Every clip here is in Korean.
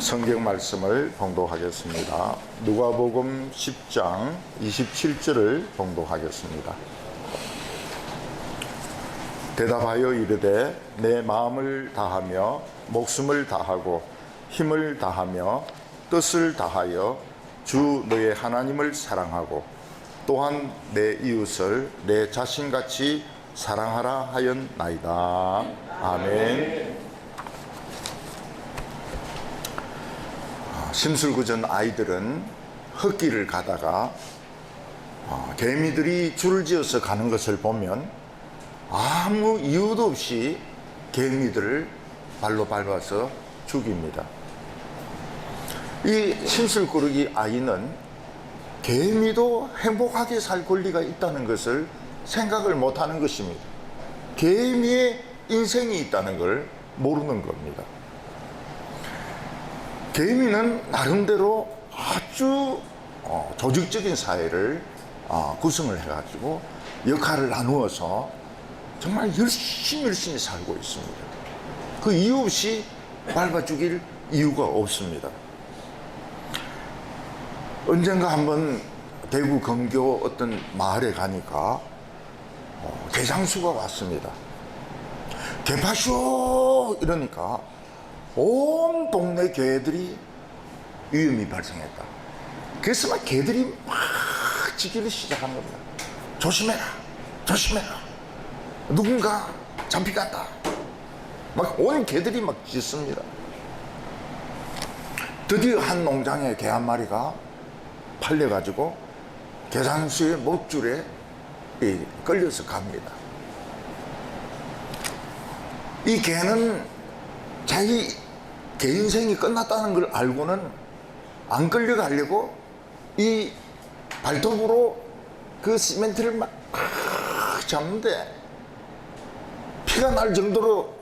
성경 말씀을 봉독하겠습니다. 누가복음 10장 27절을 봉독하겠습니다. 대답하여 이르되 내 마음을 다하며 목숨을 다하고 힘을 다하며 뜻을 다하여 주 너의 하나님을 사랑하고 또한 내 이웃을 내 자신같이 사랑하라 하였나이다. 아멘. 심술궂은 아이들은 흙길을 가다가 개미들이 줄을 지어서 가는 것을 보면 아무 이유도 없이 개미들을 발로 밟아서 죽입니다. 이 심술꾸러기 아이는 개미도 행복하게 살 권리가 있다는 것을 생각을 못하는 것입니다. 개미의 인생이 있다는 걸 모르는 겁니다. 개미는 나름대로 아주 조직적인 사회를 구성을 해가지고 역할을 나누어서 정말 열심히 살고 있습니다. 그 이유 없이 밟아 죽일 이유가 없습니다. 언젠가 한번 대구 근교 어떤 마을에 가니까 개장수가 왔습니다. 개파쇼 이러니까 온 동네 개들이 위험이 발생했다. 그래서 막 개들이 막 짖기를 시작한 겁니다. 조심해라, 조심해라. 누군가 잡혀갔다. 막 온 개들이 막 짖습니다. 드디어 한 농장에 개 한 마리가 팔려가지고 개장수의 목줄에 끌려서 갑니다. 이 개는 자기 개 인생이 끝났다는 걸 알고는 안 끌려가려고 이 발톱으로 그 시멘트를 막 잡는데 피가 날 정도로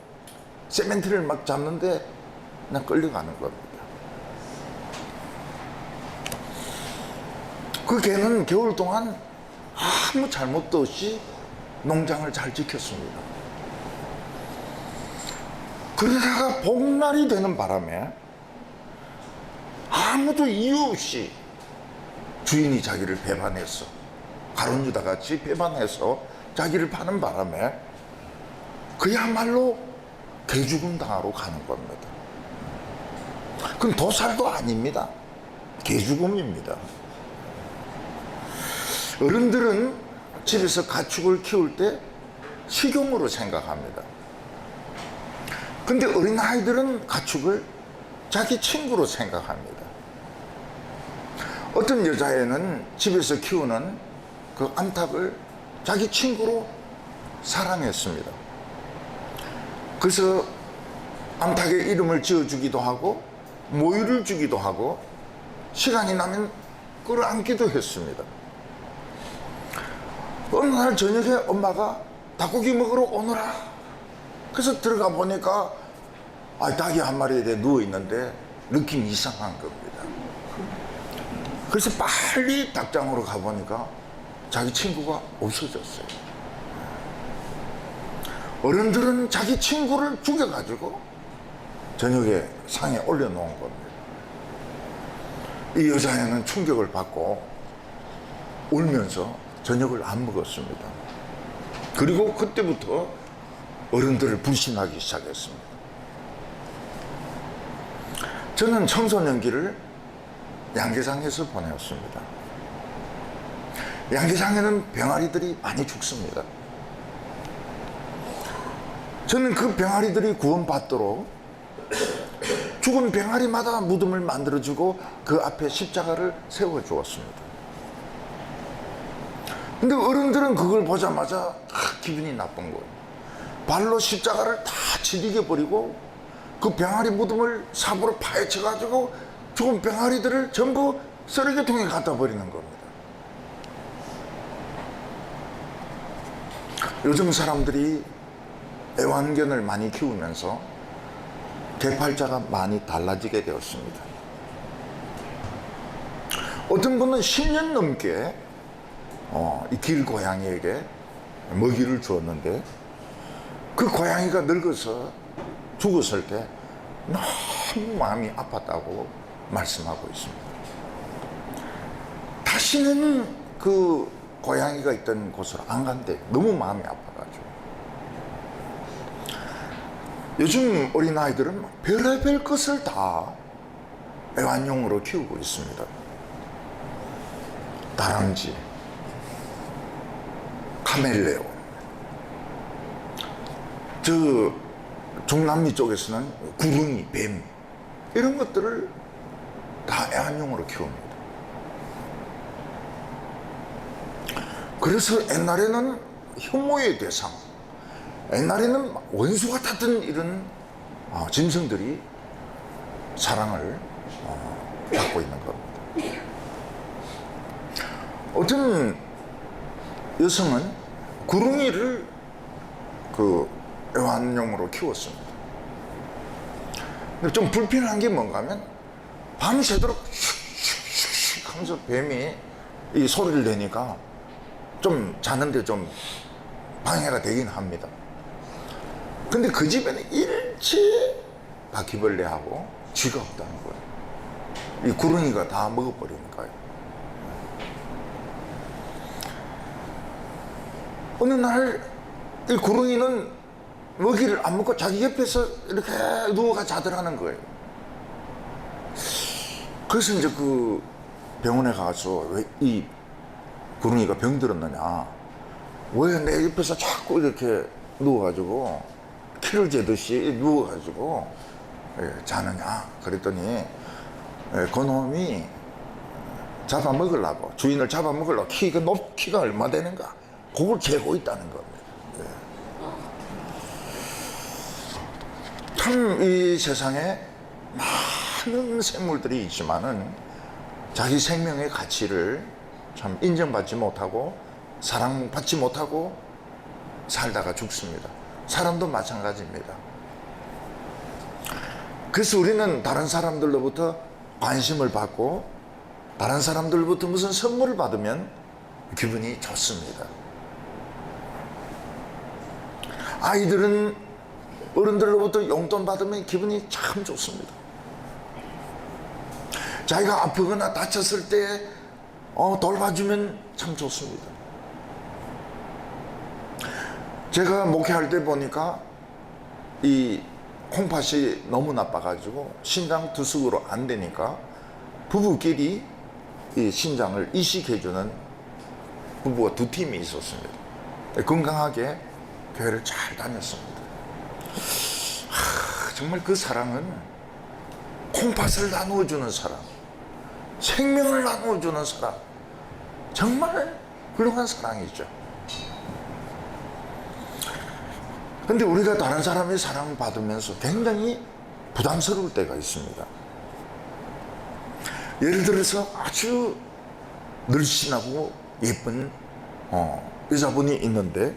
시멘트를 막 잡는데 그냥 끌려가는 겁니다. 그 개는 겨울 동안 아무 잘못도 없이 농장을 잘 지켰습니다. 그러다가 복날이 되는 바람에 아무도 이유 없이 주인이 자기를 배반해서 가론유다 같이 배반해서 자기를 파는 바람에 그야말로 개죽음 당하러 가는 겁니다. 그건 도살도 아닙니다. 개죽음입니다. 어른들은 집에서 가축을 키울 때 식용으로 생각합니다. 근데 어린아이들은 가축을 자기 친구로 생각합니다. 어떤 여자애는 집에서 키우는 그 암탉을 자기 친구로 사랑했습니다. 그래서 암탉의 이름을 지어주기도 하고 모유를 주기도 하고 시간이 나면 끌어안기도 했습니다. 어느 날 저녁에 엄마가 닭고기 먹으러 오너라. 그래서 들어가 보니까 닭이 한 마리에 누워있는데 느낌이 이상한 겁니다. 그래서 빨리 닭장으로 가보니까 자기 친구가 없어졌어요. 어른들은 자기 친구를 죽여가지고 저녁에 상에 올려놓은 겁니다. 이 여자애는 충격을 받고 울면서 저녁을 안 먹었습니다. 그리고 그때부터 어른들을 불신하기 시작했습니다. 저는 청소년기를 양계장에서 보내었습니다. 양계장에는 병아리들이 많이 죽습니다. 저는 그 병아리들이 구원받도록 죽은 병아리마다 무덤을 만들어주고 그 앞에 십자가를 세워주었습니다. 근데 어른들은 그걸 보자마자 기분이 나쁜 거예요. 발로 십자가를 다 지리게 버리고 그 병아리 무덤을 삽으로 파헤쳐가지고 죽은 병아리들을 전부 쓰레기통에 갖다 버리는 겁니다. 요즘 사람들이 애완견을 많이 키우면서 개팔자가 많이 달라지게 되었습니다. 어떤 분은 10년 넘게 이 길고양이에게 먹이를 주었는데 그 고양이가 늙어서 죽었을 때 너무 마음이 아팠다고 말씀하고 있습니다. 다시는 그 고양이가 있던 곳으로 안 간대. 너무 마음이 아파가지고. 요즘 어린아이들은 별의별 것을 다 애완용으로 키우고 있습니다. 다람쥐, 카멜레온. 저 중남미 쪽에서는 구릉이, 뱀, 이런 것들을 다 애완용으로 키웁니다. 그래서 옛날에는 혐오의 대상, 옛날에는 원수 같았던 이런 짐승들이 사랑을 받고 있는 겁니다. 어떤 여성은 구릉이를 그 애완용으로 키웠습니다. 근데 좀 불편한 게 뭔가 하면 밤새도록 슉슉슉 하면서 뱀이 이 소리를 내니까 좀 자는데 좀 방해가 되긴 합니다. 근데 그 집에는 일체 바퀴벌레하고 쥐가 없다는 거예요. 이 구릉이가 다 먹어버리니까요. 어느 날 이 구릉이는 먹이를 안 먹고 자기 옆에서 이렇게 누워가 자더라는 거예요. 그래서 이제 그 병원에 가서 왜 이 구릉이가 병들었느냐, 왜 내 옆에서 자꾸 이렇게 누워가지고 키를 재듯이 누워가지고 자느냐 그랬더니 그놈이 잡아먹으려고, 주인을 잡아먹으려고 키가 키가 얼마 되는가 그걸 재고 있다는 겁니다. 참 이 세상에 많은 생물들이 있지만은 자기 생명의 가치를 참 인정받지 못하고 사랑받지 못하고 살다가 죽습니다. 사람도 마찬가지입니다. 그래서 우리는 다른 사람들로부터 관심을 받고 다른 사람들로부터 무슨 선물을 받으면 기분이 좋습니다. 아이들은 어른들로부터 용돈 받으면 기분이 참 좋습니다. 자기가 아프거나 다쳤을 때 돌봐주면 참 좋습니다. 제가 목회할 때 보니까 이 콩팥이 너무 나빠가지고 신장 투숙으로 안 되니까 부부끼리 이 신장을 이식해주는 부부가 두 팀이 있었습니다. 건강하게 교회를 잘 다녔습니다. 정말 그 사랑은 콩팥을 나누어주는 사랑, 생명을 나누어주는 사랑, 정말 훌륭한 사랑이죠. 근데 우리가 다른 사람의 사랑을 받으면서 굉장히 부담스러울 때가 있습니다. 예를 들어서 아주 늘씬하고 예쁜 여자분이 있는데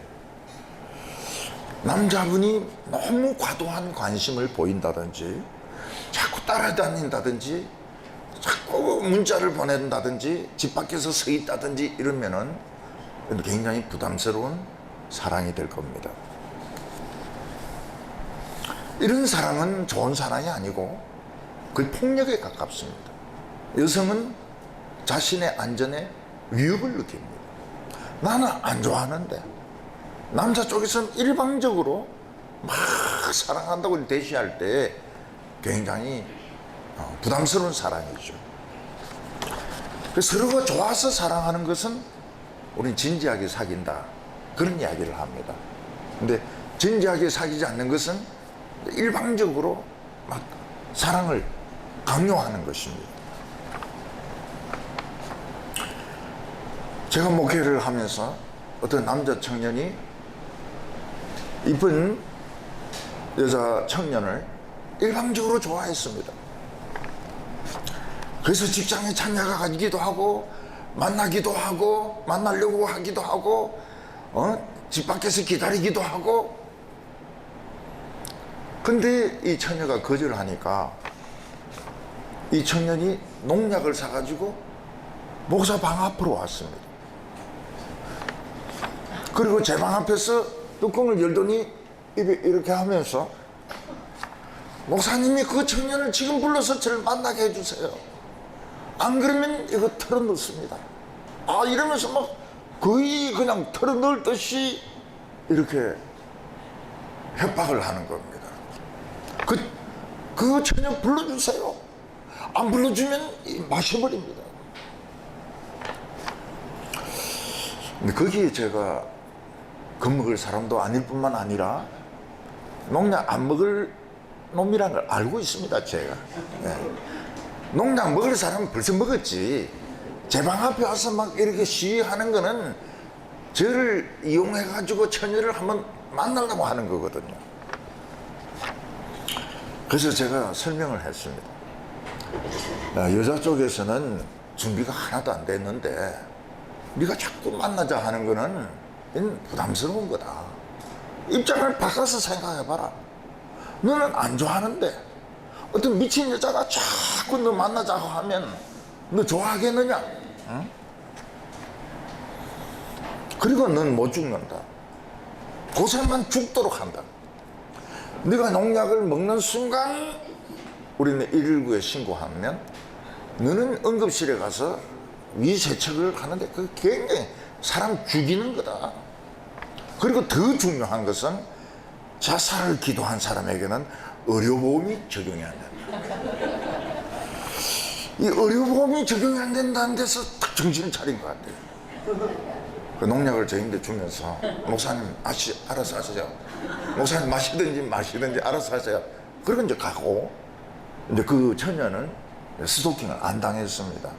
남자분이 너무 과도한 관심을 보인다든지 자꾸 따라다닌다든지 자꾸 문자를 보낸다든지 집 밖에서 서 있다든지 이러면은 굉장히 부담스러운 사랑이 될 겁니다. 이런 사랑은 좋은 사랑이 아니고 거의 폭력에 가깝습니다. 여성은 자신의 안전에 위협을 느낍니다. 나는 안 좋아하는데 남자 쪽에서는 일방적으로 막 사랑한다고 대시할 때 굉장히 부담스러운 사랑이죠. 서로가 좋아서 사랑하는 것은 우리는 진지하게 사귄다 그런 이야기를 합니다. 근데 진지하게 사귀지 않는 것은 일방적으로 막 사랑을 강요하는 것입니다. 제가 목회를 하면서 어떤 남자 청년이 이쁜 여자 청년을 일방적으로 좋아했습니다. 그래서 직장에 찾아가기도 하고 만나기도 하고 만나려고 하기도 하고 집 밖에서 기다리기도 하고. 근데 이 처녀가 거절하니까 이 청년이 농약을 사가지고 목사 방 앞으로 왔습니다. 그리고 제 방 앞에서 뚜껑을 열더니 입에 이렇게 하면서 목사님이 그 청년을 지금 불러서 저를 만나게 해주세요. 안 그러면 이거 털어놓습니다. 아, 이러면서 막 거의 그냥 털어놓듯이 이렇게 협박을 하는 겁니다. 그 처녀 불러주세요. 안 불러주면 마셔버립니다. 근데 거기에 제가 겁먹을 사람도 아닐 뿐만 아니라 농약 안 먹을 놈이라는 걸 알고 있습니다, 제가. 네. 농약 먹을 사람은 벌써 먹었지. 제 방 앞에 와서 막 이렇게 시위하는 거는 저를 이용해가지고 처녀를 한번 만나려고 하는 거거든요. 그래서 제가 설명을 했습니다. 여자 쪽에서는 준비가 하나도 안 됐는데 네가 자꾸 만나자 하는 거는 부담스러운 거다. 입장을 바꿔서 생각해봐라. 너는 안 좋아하는데 어떤 미친 여자가 자꾸 너 만나자고 하면 너 좋아하겠느냐? 응? 그리고 넌 못 죽는다. 고생만 죽도록 한다. 네가 농약을 먹는 순간 우리는 119에 신고하면 너는 응급실에 가서 위세척을 하는데 그게 굉장히 사람 죽이는 거다. 그리고 더 중요한 것은 자살을 기도한 사람에게는 의료보험이 적용이 안 된다. 이 의료보험이 적용이 안 된다는 데서 딱 정신을 차린 것 같아요. 그 농약을 저희한테 주면서 목사님 알아서 하세요. 목사님 마시든지 알아서 하세요. 그리고 이제 가고 이제 그 처녀는 스토킹을 안 당했습니다.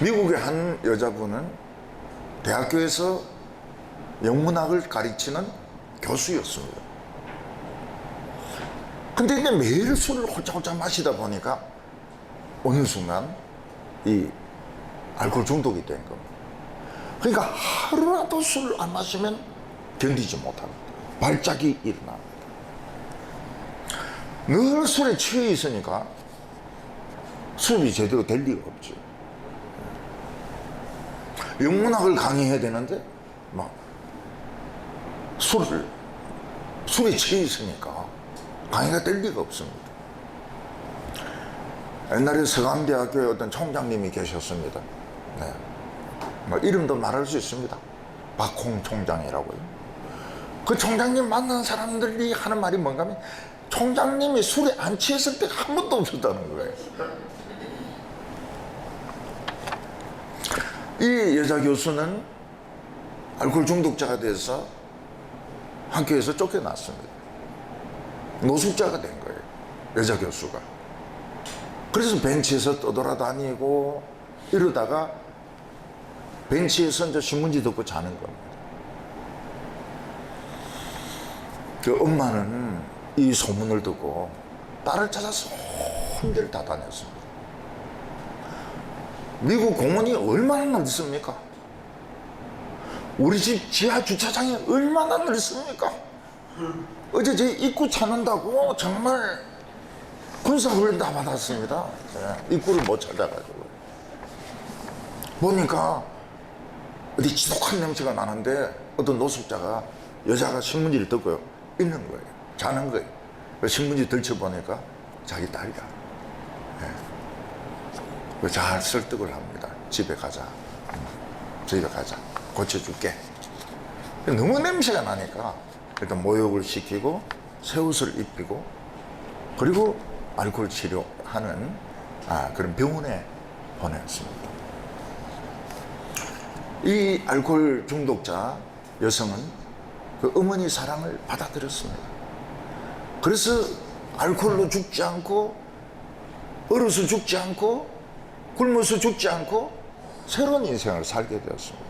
미국의 한 여자분은 대학교에서 영문학을 가르치는 교수였습니다. 근데 이제 매일 술을 홀짝홀짝 마시다 보니까 어느 순간 이 알코올 중독이 된 겁니다. 그러니까 하루라도 술을 안 마시면 견디지 못합니다. 발작이 일어납니다. 늘 술에 취해 있으니까 수업이 제대로 될 리가 없죠. 영문학을 강의해야 되는데 막 술에 취해 있으니까 강의가 될 리가 없습니다. 옛날에 서강대학교에 어떤 총장님이 계셨습니다. 네. 뭐 이름도 말할 수 있습니다. 박홍 총장이라고요. 그 총장님 만난 사람들이 하는 말이 뭔가 하면 총장님이 술에 안 취했을 때가 한 번도 없었다는 거예요. 이 여자 교수는 알코올 중독자가 돼서 학교에서 쫓겨났습니다. 노숙자가 된 거예요. 여자 교수가. 그래서 벤치에서 떠돌아다니고 이러다가 벤치에서 이제 신문지 듣고 자는 겁니다. 그 엄마는 이 소문을 듣고 딸을 찾아서 혼대를 다 다녔습니다. 미국 공원이 얼마나 넓습니까? 우리 집 지하 주차장이 얼마나 넓습니까? 어제 제 입구 찾는다고 정말 군사훈련 다 받았습니다. 입구를 못 찾아가지고 보니까 어디 지독한 냄새가 나는데 어떤 노숙자가 여자가 신문지를 뜯고 있는 거예요. 자는 거예요. 신문지 들춰보니까 자기 딸이다. 잘 설득을 합니다. 집에 가자. 집에 가자. 고쳐줄게. 너무 냄새가 나니까 일단 모욕을 시키고 새 옷을 입히고 그리고 알코올 치료하는 그런 병원에 보냈습니다. 이 알코올 중독자 여성은 그 어머니 사랑을 받아들였습니다. 그래서 알코올로 죽지 않고 얼어서 죽지 않고 굶어서 죽지 않고 새로운 인생을 살게 되었습니다.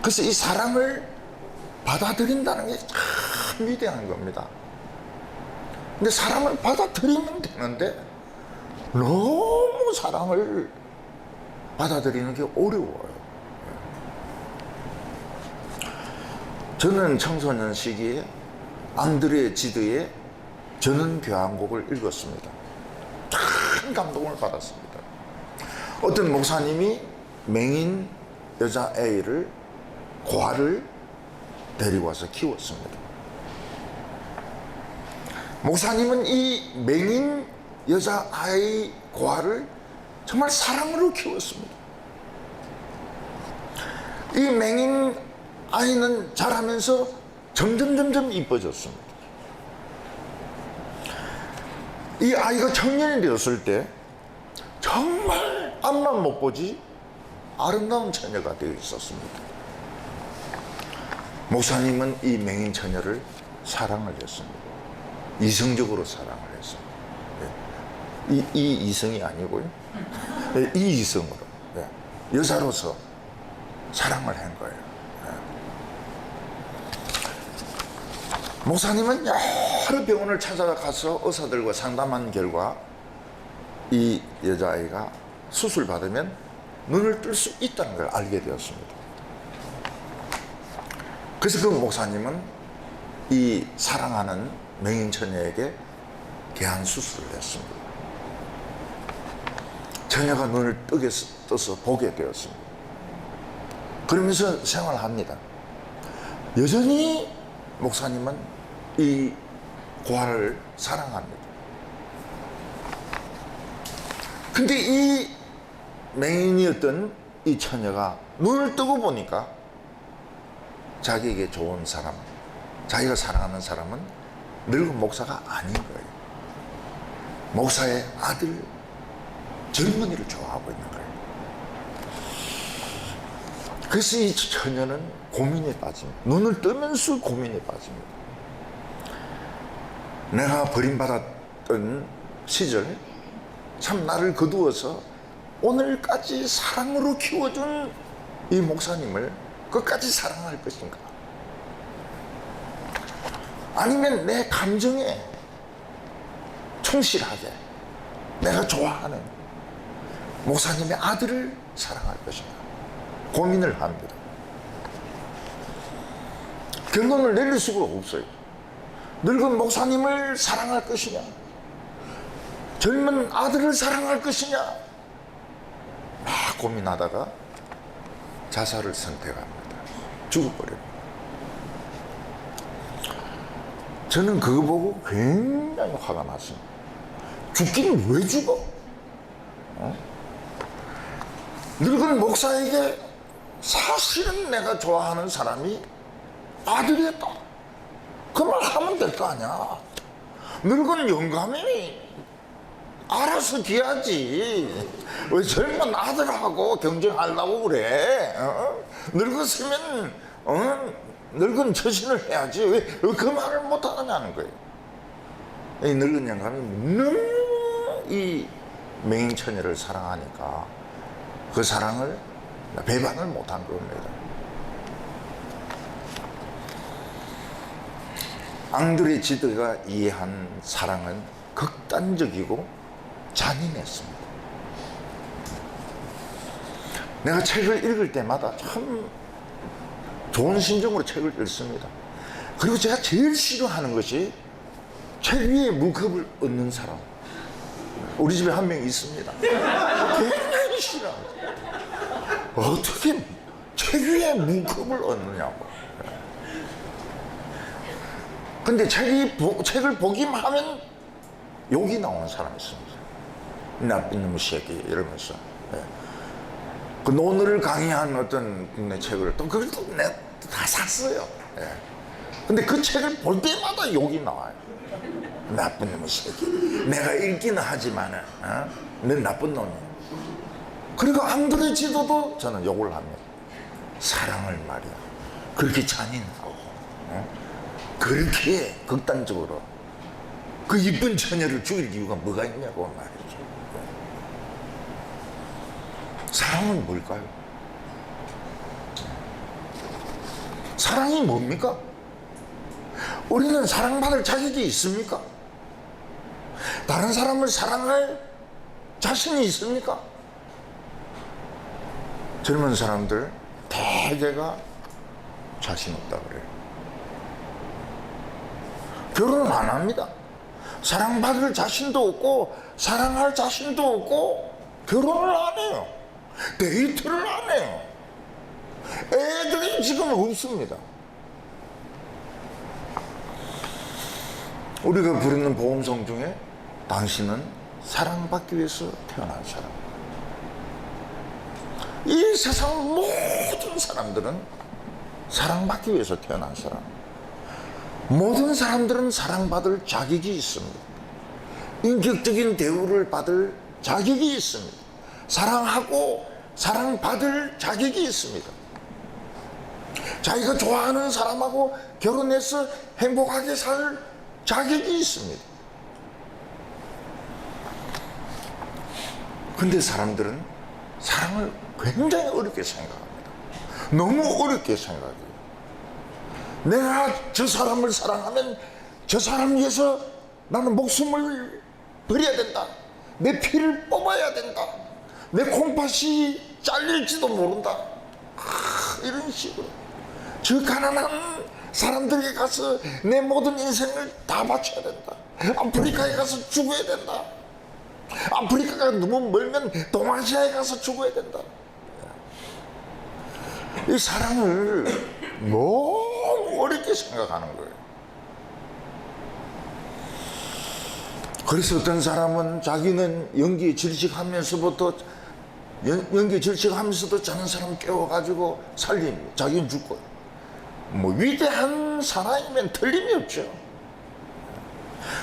그래서 이 사랑을 받아들인다는 게 참 위대한 겁니다. 근데 사랑을 받아들이면 되는데 너무 사랑을 받아들이는 게 어려워요. 저는 청소년 시기에 앙드레 지드의 저는 교향곡을 읽었습니다. 큰 감동을 받았습니다. 어떤 목사님이 맹인 여자아이를 고아를 데리고 와서 키웠습니다. 목사님은 이 맹인 여자아이 고아를 정말 사랑으로 키웠습니다. 이 맹인 아이는 자라면서 점점 이뻐졌습니다. 이 아이가 청년이 되었을 때 정말 앞만 못 보지 아름다운 처녀가 되어 있었습니다. 목사님은 이 맹인 처녀를 사랑을 했습니다. 이성적으로 사랑을 했습니다. 이 이성이 아니고요. 이 이성으로. 여자로서 사랑을 한 거예요. 목사님은 여러 병원을 찾아가서 의사들과 상담한 결과 이 여자아이가 수술 받으면 눈을 뜰 수 있다는 걸 알게 되었습니다. 그래서 그 목사님은 이 사랑하는 맹인 처녀에게 개안 수술을 했습니다. 처녀가 눈을 떠서 보게 되었습니다. 그러면서 생활합니다. 여전히 목사님은 이 고아를 사랑합니다. 근데 이 맹인이었던 이 처녀가 눈을 뜨고 보니까 자기에게 좋은 사람, 자기가 사랑하는 사람은 늙은 목사가 아닌 거예요. 목사의 아들, 젊은이를 좋아하고 있는 거예요. 그래서 이 처녀는 고민에 빠집니다. 눈을 뜨면서 고민에 빠집니다. 내가 버림받았던 시절 참 나를 거두어서 오늘까지 사랑으로 키워준 이 목사님을 끝까지 사랑할 것인가? 아니면 내 감정에 충실하게 내가 좋아하는 목사님의 아들을 사랑할 것인가? 고민을 합니다. 결론을 내릴 수가 없어요. 늙은 목사님을 사랑할 것이냐? 젊은 아들을 사랑할 것이냐? 막 고민하다가 자살을 선택합니다. 죽어버립니다. 저는 그거 보고 굉장히 화가 났습니다. 죽기는 왜 죽어? 늙은 목사에게 사실은 내가 좋아하는 사람이 아들이었다. 그 말 하면 될 거 아니야. 늙은 영감이 알아서 기하지. 왜 젊은 아들하고 경쟁하려고 그래? 늙었으면 늙은 처신을 해야지. 왜 그 말을 못 하느냐는 거예요. 이 늙은 영감이 너무 이 맹인 처녀를 사랑하니까 그 사랑을 배반을 못한 겁니다. 앙드레 지드가 이해한 사랑은 극단적이고 잔인했습니다. 내가 책을 읽을 때마다 참 좋은 심정으로 책을 읽습니다. 그리고 제가 제일 싫어하는 것이 책 위에 물컵을 얹는 사람. 우리 집에 한 명 있습니다. 굉장히 싫어합니다. 어떻게 책 위에 물컵을 얹느냐고. 근데 책을 보기만 하면 욕이 나오는 사람이 있습니다. 나쁜 놈의 새끼 이러면서. 그 논어를 강의한 어떤 국내 책을 또 그걸 또 내가 다 샀어요. 근데 그 책을 볼 때마다 욕이 나와요. 나쁜 놈의 새끼. 내가 읽기는 하지만은 넌 나쁜 놈이야. 그리고 앙드레 지도도 저는 욕을 합니다. 사랑을 말이야. 그렇게 잔인하고 그렇게 극단적으로 그 이쁜 처녀를 죽일 이유가 뭐가 있냐고 말이죠. 사랑은 뭘까요? 사랑이 뭡니까? 우리는 사랑받을 자격이 있습니까? 다른 사람을 사랑할 자신이 있습니까? 젊은 사람들 대개가 자신 없다 그래요. 결혼을 안 합니다. 사랑받을 자신도 없고 사랑할 자신도 없고 결혼을 안 해요. 데이트를 안 해요. 애들이 지금 없습니다. 우리가 부르는 복음성 중에 당신은 사랑받기 위해서 태어난 사람. 이 세상 모든 사람들은 사랑받기 위해서 태어난 사람. 모든 사람들은 사랑받을 자격이 있습니다. 인격적인 대우를 받을 자격이 있습니다. 사랑하고 사랑받을 자격이 있습니다. 자기가 좋아하는 사람하고 결혼해서 행복하게 살 자격이 있습니다. 근데 사람들은 사랑을 굉장히 어렵게 생각합니다. 너무 어렵게 생각해요. 내가 저 사람을 사랑하면 저 사람 위해서 나는 목숨을 버려야 된다. 내 피를 뽑아야 된다. 내 콩팥이 잘릴지도 모른다. 이런 식으로 저 가난한 사람들에게 가서 내 모든 인생을 다 바쳐야 된다. 아프리카에 가서 죽어야 된다. 아프리카가 너무 멀면 동아시아에 가서 죽어야 된다. 이 사랑을 너무 어렵게 생각하는 거예요. 그래서 어떤 사람은 자기는 연기 질식하면서부터 연기 질식하면서도 저는 사람 깨워가지고 살립니다. 자기는 죽고. 뭐 위대한 사람이면 틀림이 없죠.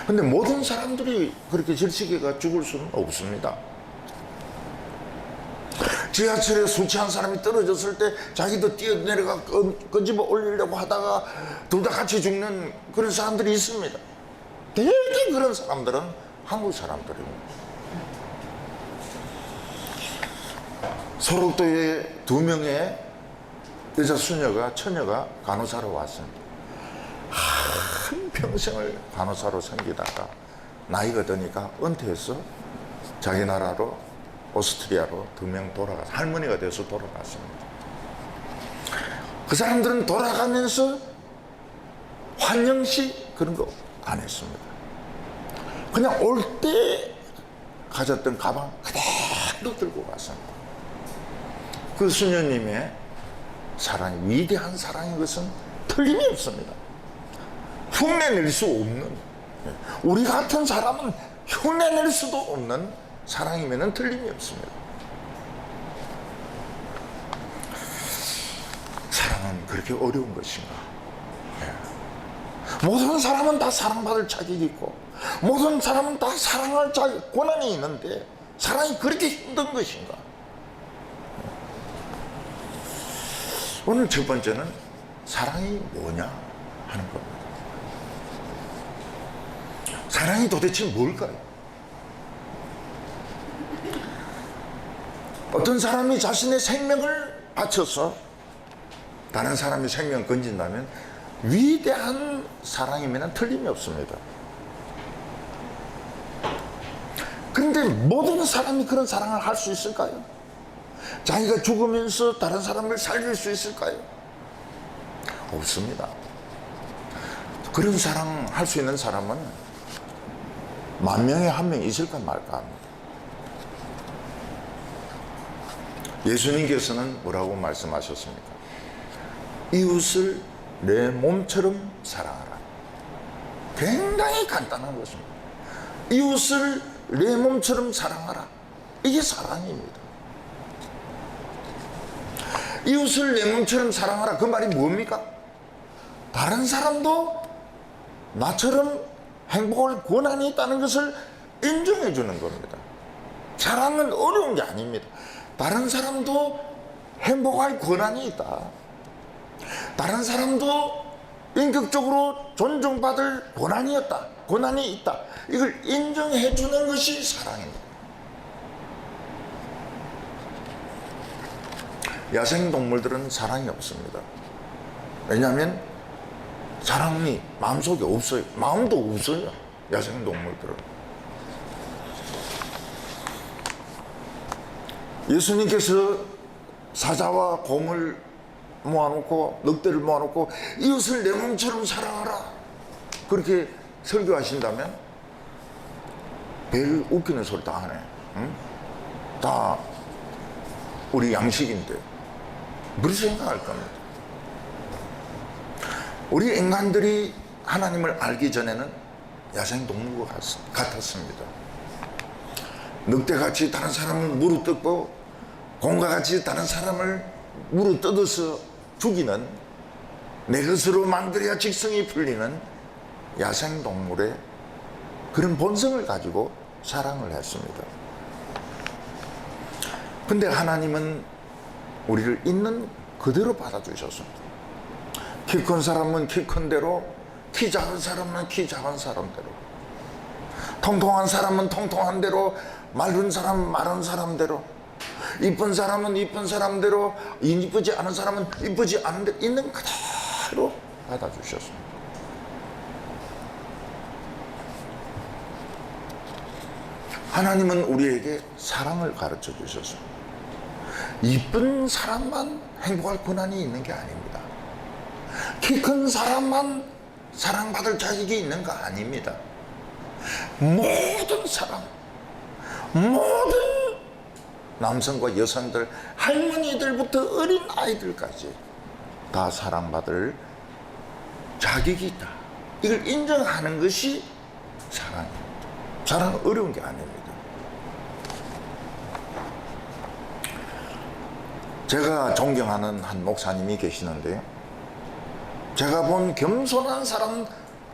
근데 모든 사람들이 그렇게 질식해가 죽을 수는 없습니다. 지하철에 술 취한 사람이 떨어졌을 때 자기도 뛰어내려가 끄집어 올리려고 하다가 둘 다 같이 죽는 그런 사람들이 있습니다. 되게 그런 사람들은 한국 사람들입니다. 소록도에 2명의 여자 처녀가 간호사로 왔습니다. 한 평생을 간호사로 섬기다가 나이가 드니까 은퇴해서 자기 나라로 오스트리아로 2명 돌아가서 할머니가 돼서 돌아갔습니다. 그 사람들은 돌아가면서 환영식 그런 거 안 했습니다. 그냥 올 때 가졌던 가방 그대로 들고 갔습니다. 그 수녀님의 사랑이 위대한 사랑인 것은 틀림이 없습니다. 흉내낼 수 없는, 우리 같은 사람은 흉내낼 수도 없는 사랑이면 틀림이 없습니다. 사랑은 그렇게 어려운 것인가? 모든 사람은 다 사랑받을 자격이 있고 모든 사람은 다 사랑할 권한이 있는데 사랑이 그렇게 힘든 것인가? 오늘 첫 번째는 사랑이 뭐냐 하는 겁니다. 사랑이 도대체 뭘까요? 어떤 사람이 자신의 생명을 바쳐서 다른 사람의 생명을 건진다면 위대한 사랑이면 틀림이 없습니다. 그런데 모든 사람이 그런 사랑을 할 수 있을까요? 자기가 죽으면서 다른 사람을 살릴 수 있을까요? 없습니다. 그런 사랑 할 수 있는 사람은 10,000명에 1명 있을까 말까 합니다. 예수님께서는 뭐라고 말씀하셨습니까? 이웃을 내 몸처럼 사랑하라. 굉장히 간단한 것입니다. 이웃을 내 몸처럼 사랑하라. 이게 사랑입니다. 이웃을 내 몸처럼 사랑하라. 그 말이 뭡니까? 다른 사람도 나처럼 행복할 권한이 있다는 것을 인정해 주는 겁니다. 사랑은 어려운 게 아닙니다. 다른 사람도 행복할 권한이 있다. 다른 사람도 인격적으로 존중받을 권한이 있다. 이걸 인정해 주는 것이 사랑입니다. 야생동물들은 사랑이 없습니다. 왜냐하면 사랑이 마음속에 없어요. 마음도 없어요. 야생동물들은. 예수님께서 사자와 곰을 모아놓고 늑대를 모아놓고 이웃을 내 몸처럼 사랑하라 그렇게 설교하신다면 별 웃기는 소리 다 하네. 응? 다 우리 양식인데 무슨 생각할 겁니다. 우리 인간들이 하나님을 알기 전에는 야생동물과 같았습니다. 늑대같이 다른 사람을 물어뜯고 곰과같이 다른 사람을 물어뜯어서 죽이는, 내 것으로 만들어야 직성이 풀리는 야생동물의 그런 본성을 가지고 사랑을 했습니다. 근데 하나님은 우리를 있는 그대로 받아주셨습니다. 키 큰 사람은 키 큰 대로, 키 작은 사람은 키 작은 사람대로, 통통한 사람은 통통한 대로, 마른 사람은 마른 사람대로, 이쁜 사람은 이쁜 사람대로, 이쁘지 않은 사람은 이쁘지 않은 대로 있는 그대로 받아주셨습니다. 하나님은 우리에게 사랑을 가르쳐 주셨습니다. 이쁜 사람만 행복할 권한이 있는 게 아닙니다. 키 큰 사람만 사랑받을 자격이 있는 거 아닙니다. 모든 사람, 모든 남성과 여성들, 할머니들부터 어린 아이들까지 다 사랑받을 자격이 있다. 이걸 인정하는 것이 사랑입니다. 사랑은 어려운 게 아닙니다. 제가 존경하는 한 목사님이 계시는데요, 제가 본 겸손한 사람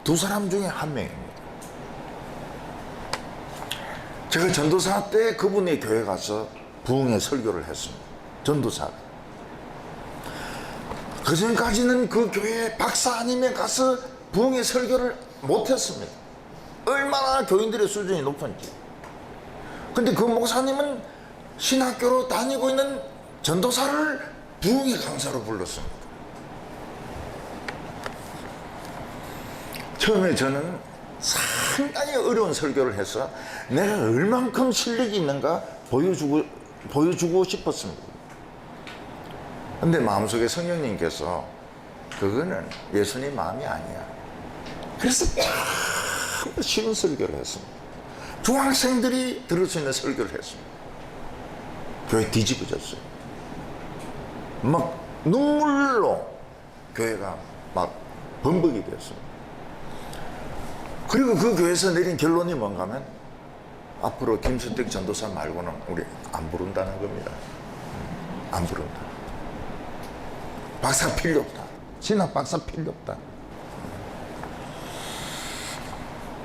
두 사람 중에 한 명입니다. 제가 전도사 때 그분의 교회 가서 부흥회 설교를 했습니다. 전도사. 그전까지는 그 교회 박사님에 가서 부흥회 설교를 못했습니다. 얼마나 교인들의 수준이 높은지. 근데 그 목사님은 신학교로 다니고 있는 전도사를 부흥회 강사로 불렀습니다. 처음에 저는 상당히 어려운 설교를 해서 내가 얼만큼 실력이 있는가 보여주고 싶었습니다. 근데 마음속에 성령님께서 그거는 예수님 마음이 아니야. 그래서 참 쉬운 설교를 했습니다. 중학생들이 들을 수 있는 설교를 했습니다. 교회 뒤집어졌어요. 막 눈물로 교회가 막 범벅이 되었습니다. 그리고 그 교회에서 내린 결론이 뭔가 하면 앞으로 김수택 전도사 말고는 우리 안 부른다는 겁니다. 안 부른다. 박사 필요 없다. 신학 박사 필요 없다.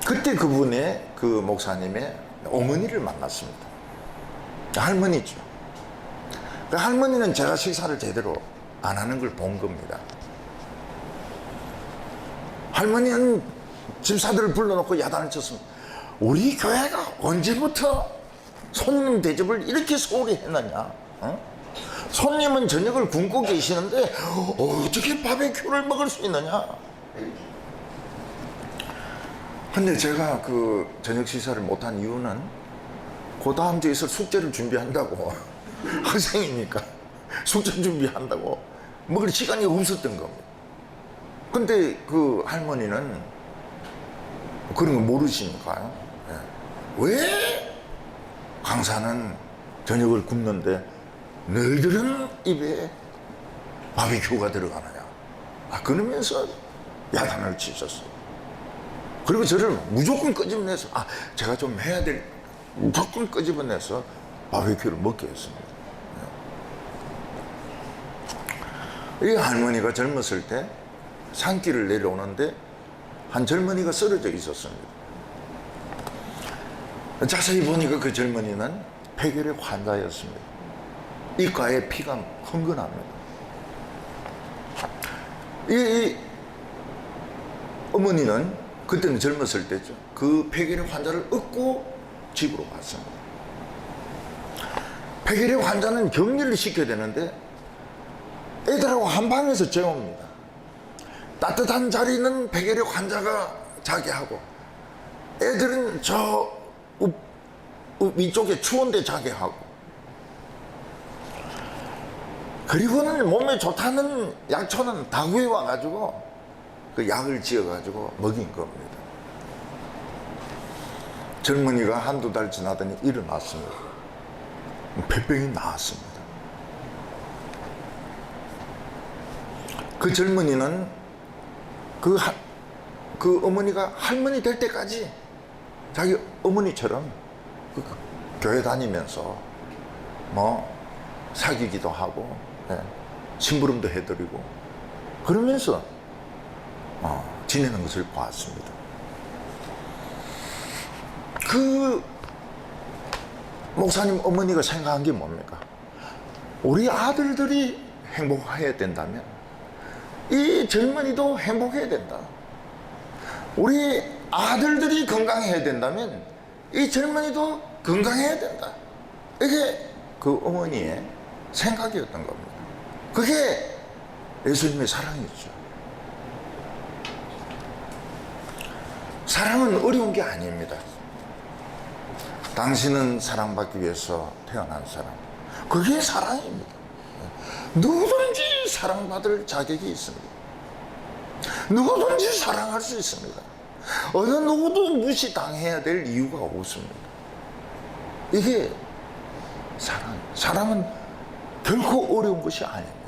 그때 그분의 그 목사님의 어머니를 만났습니다. 할머니죠. 그 할머니는 제가 식사를 제대로 안 하는 걸 본 겁니다. 할머니는 집사들을 불러놓고 야단을 쳤습니다. 우리 교회가 언제부터 손님 대접을 이렇게 소홀히 했느냐? 어? 손님은 저녁을 굶고 계시는데 어떻게 바베큐를 먹을 수 있느냐? 근데 제가 그 저녁 식사를 못한 이유는 그 다음 주에 있을 숙제를 준비한다고 학생이니까 숙제 준비한다고 먹을 시간이 없었던 겁니다. 근데 그 할머니는 그런 거 모르시니까요. 예. 왜 강사는 저녁을 굶는데 너희들은 입에 바비큐가 들어가느냐? 그러면서 야단을 치셨어요. 그리고 저를 무조건 끄집어내서 제가 좀 해야 될 무조건 끄집어내서 바비큐를 먹게 했습니다. 이 할머니가 젊었을 때 산길을 내려오는데 한 젊은이가 쓰러져 있었습니다. 자세히 보니까 그 젊은이는 폐결핵 환자였습니다. 이가에 피가 흥건합니다. 이 어머니는 그때는 젊었을 때죠. 그 폐결핵 환자를 업고 집으로 갔습니다. 폐결핵 환자는 격리를 시켜야 되는데 애들하고 한 방에서 재웁니다. 따뜻한 자리는 폐결핵 환자가 자게 하고 애들은 저 위쪽에 추운 데 자게 하고, 그리고는 몸에 좋다는 약초는 다 구해와가지고 그 약을 지어가지고 먹인 겁니다. 젊은이가 한두 달 지나더니 일어났습니다. 폐병이 나았습니다. 그 젊은이는 그 그 어머니가 할머니 될 때까지 자기 어머니처럼 그 교회 다니면서 뭐 사귀기도 하고, 예, 심부름도 해드리고 그러면서 지내는 것을 보았습니다. 그 목사님 어머니가 생각한 게 뭡니까? 우리 아들들이 행복해야 된다면 이 젊은이도 행복해야 된다. 우리 아들들이 건강해야 된다면 이 젊은이도 건강해야 된다. 이게 그 어머니의 생각이었던 겁니다. 그게 예수님의 사랑이죠. 사랑은 어려운 게 아닙니다. 당신은 사랑받기 위해서 태어난 사람, 그게 사랑입니다. 누구든지 사랑받을 자격이 있습니다. 누구든지 사랑할 수 있습니다. 어느 누구도 무시당해야 될 이유가 없습니다. 이게 사랑은 결코 어려운 것이 아닙니다.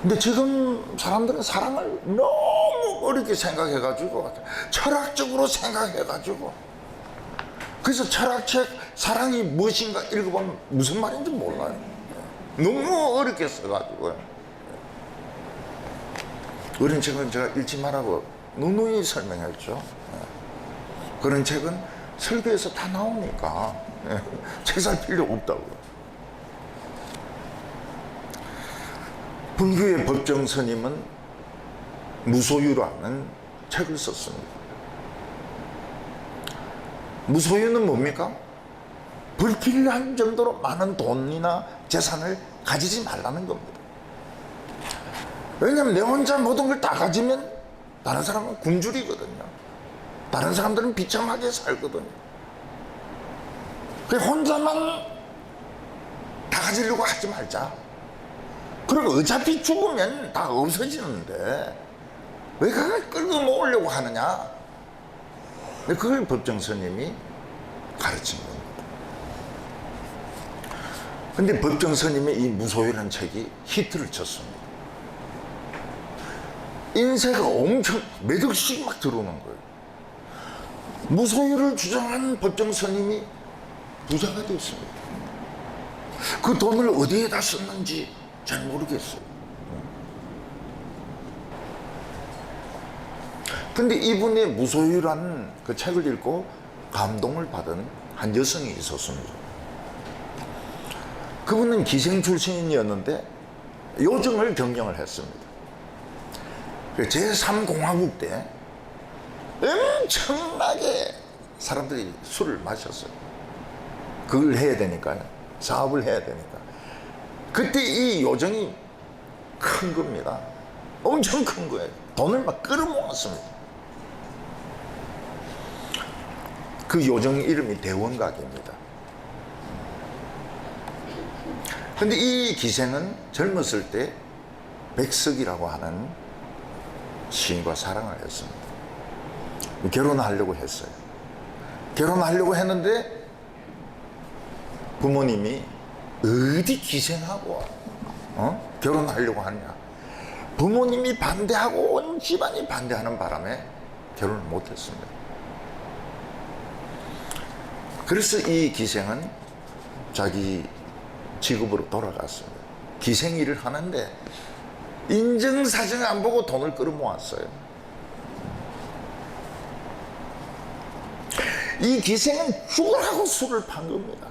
근데 지금 사람들은 사랑을 너무 어렵게 생각해가지고, 철학적으로 생각해가지고, 그래서 철학책 사랑이 무엇인가 읽어보면 무슨 말인지 몰라요. 너무 어렵게 써가지고요. 그런 책은 제가 읽지 말라고 누누이 설명했죠. 그런 책은 설교에서 다 나오니까 책 살 필요 없다고요. 불교의 법정 스님은 무소유라는 책을 썼습니다. 무소유는 뭡니까? 불필요한 정도로 많은 돈이나 재산을 가지지 말라는 겁니다. 왜냐하면 내 혼자 모든 걸 다 가지면 다른 사람은 굶주리거든요. 다른 사람들은 비참하게 살거든요. 그래서 혼자만 다 가지려고 하지 말자. 그리고 어차피 죽으면 다 없어지는데 왜 그걸 끌고 모으려고 하느냐. 그걸 법정 스님이 가르친 겁니다. 근데 법정 스님의 이 무소유라는 책이 히트를 쳤습니다. 인쇄가 엄청 몇 억씩 막 들어오는 거예요. 무소유를 주장한 법정 스님이 부자가 됐습니다. 그 돈을 어디에다 썼는지 잘 모르겠어요. 근데 이분의 무소유라는 그 책을 읽고 감동을 받은 한 여성이 있었습니다. 그분은 기생 출신이었는데 요정을 경영을 했습니다. 제3공화국 때 엄청나게 사람들이 술을 마셨어요. 그걸 해야 되니까요. 사업을 해야 되니까. 그때 이 요정이 큰 겁니다. 엄청 큰 거예요. 돈을 막 끌어모았습니다. 그 요정 이름이 대원각입니다. 근데 이 기생은 젊었을 때 백석이라고 하는 시인과 사랑을 했습니다. 결혼하려고 했어요. 결혼하려고 했는데 부모님이 어디 기생하고 결혼하려고 하냐. 부모님이 반대하고 온 집안이 반대하는 바람에 결혼을 못했습니다. 그래서 이 기생은 자기 직업으로 돌아갔습니다. 기생 일을 하는데 인증사정 안 보고 돈을 끌어모았어요. 이 기생은 죽으라고 술을 판 겁니다.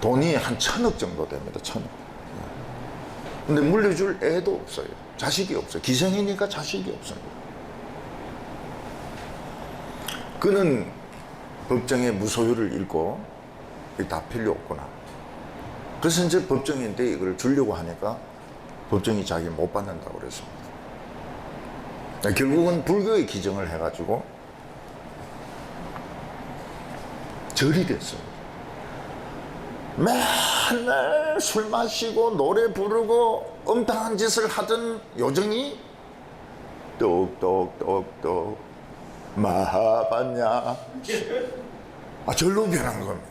돈이 한 1,000억 정도 됩니다. 1,000억. 근데 물려줄 애도 없어요. 자식이 없어요. 기생이니까 자식이 없습니다. 그는 법정의 무소유를 읽고 다 필요 없구나. 그래서 이제 법정인데 이걸 주려고 하니까 법정이 자기 못 받는다고 그랬습니다. 결국은 불교의 기정을 해가지고 절이 됐습니다. 맨날 술 마시고 노래 부르고 엄탕한 짓을 하던 요정이 똑똑똑똑 마하봤냐. 절로 변한 겁니다.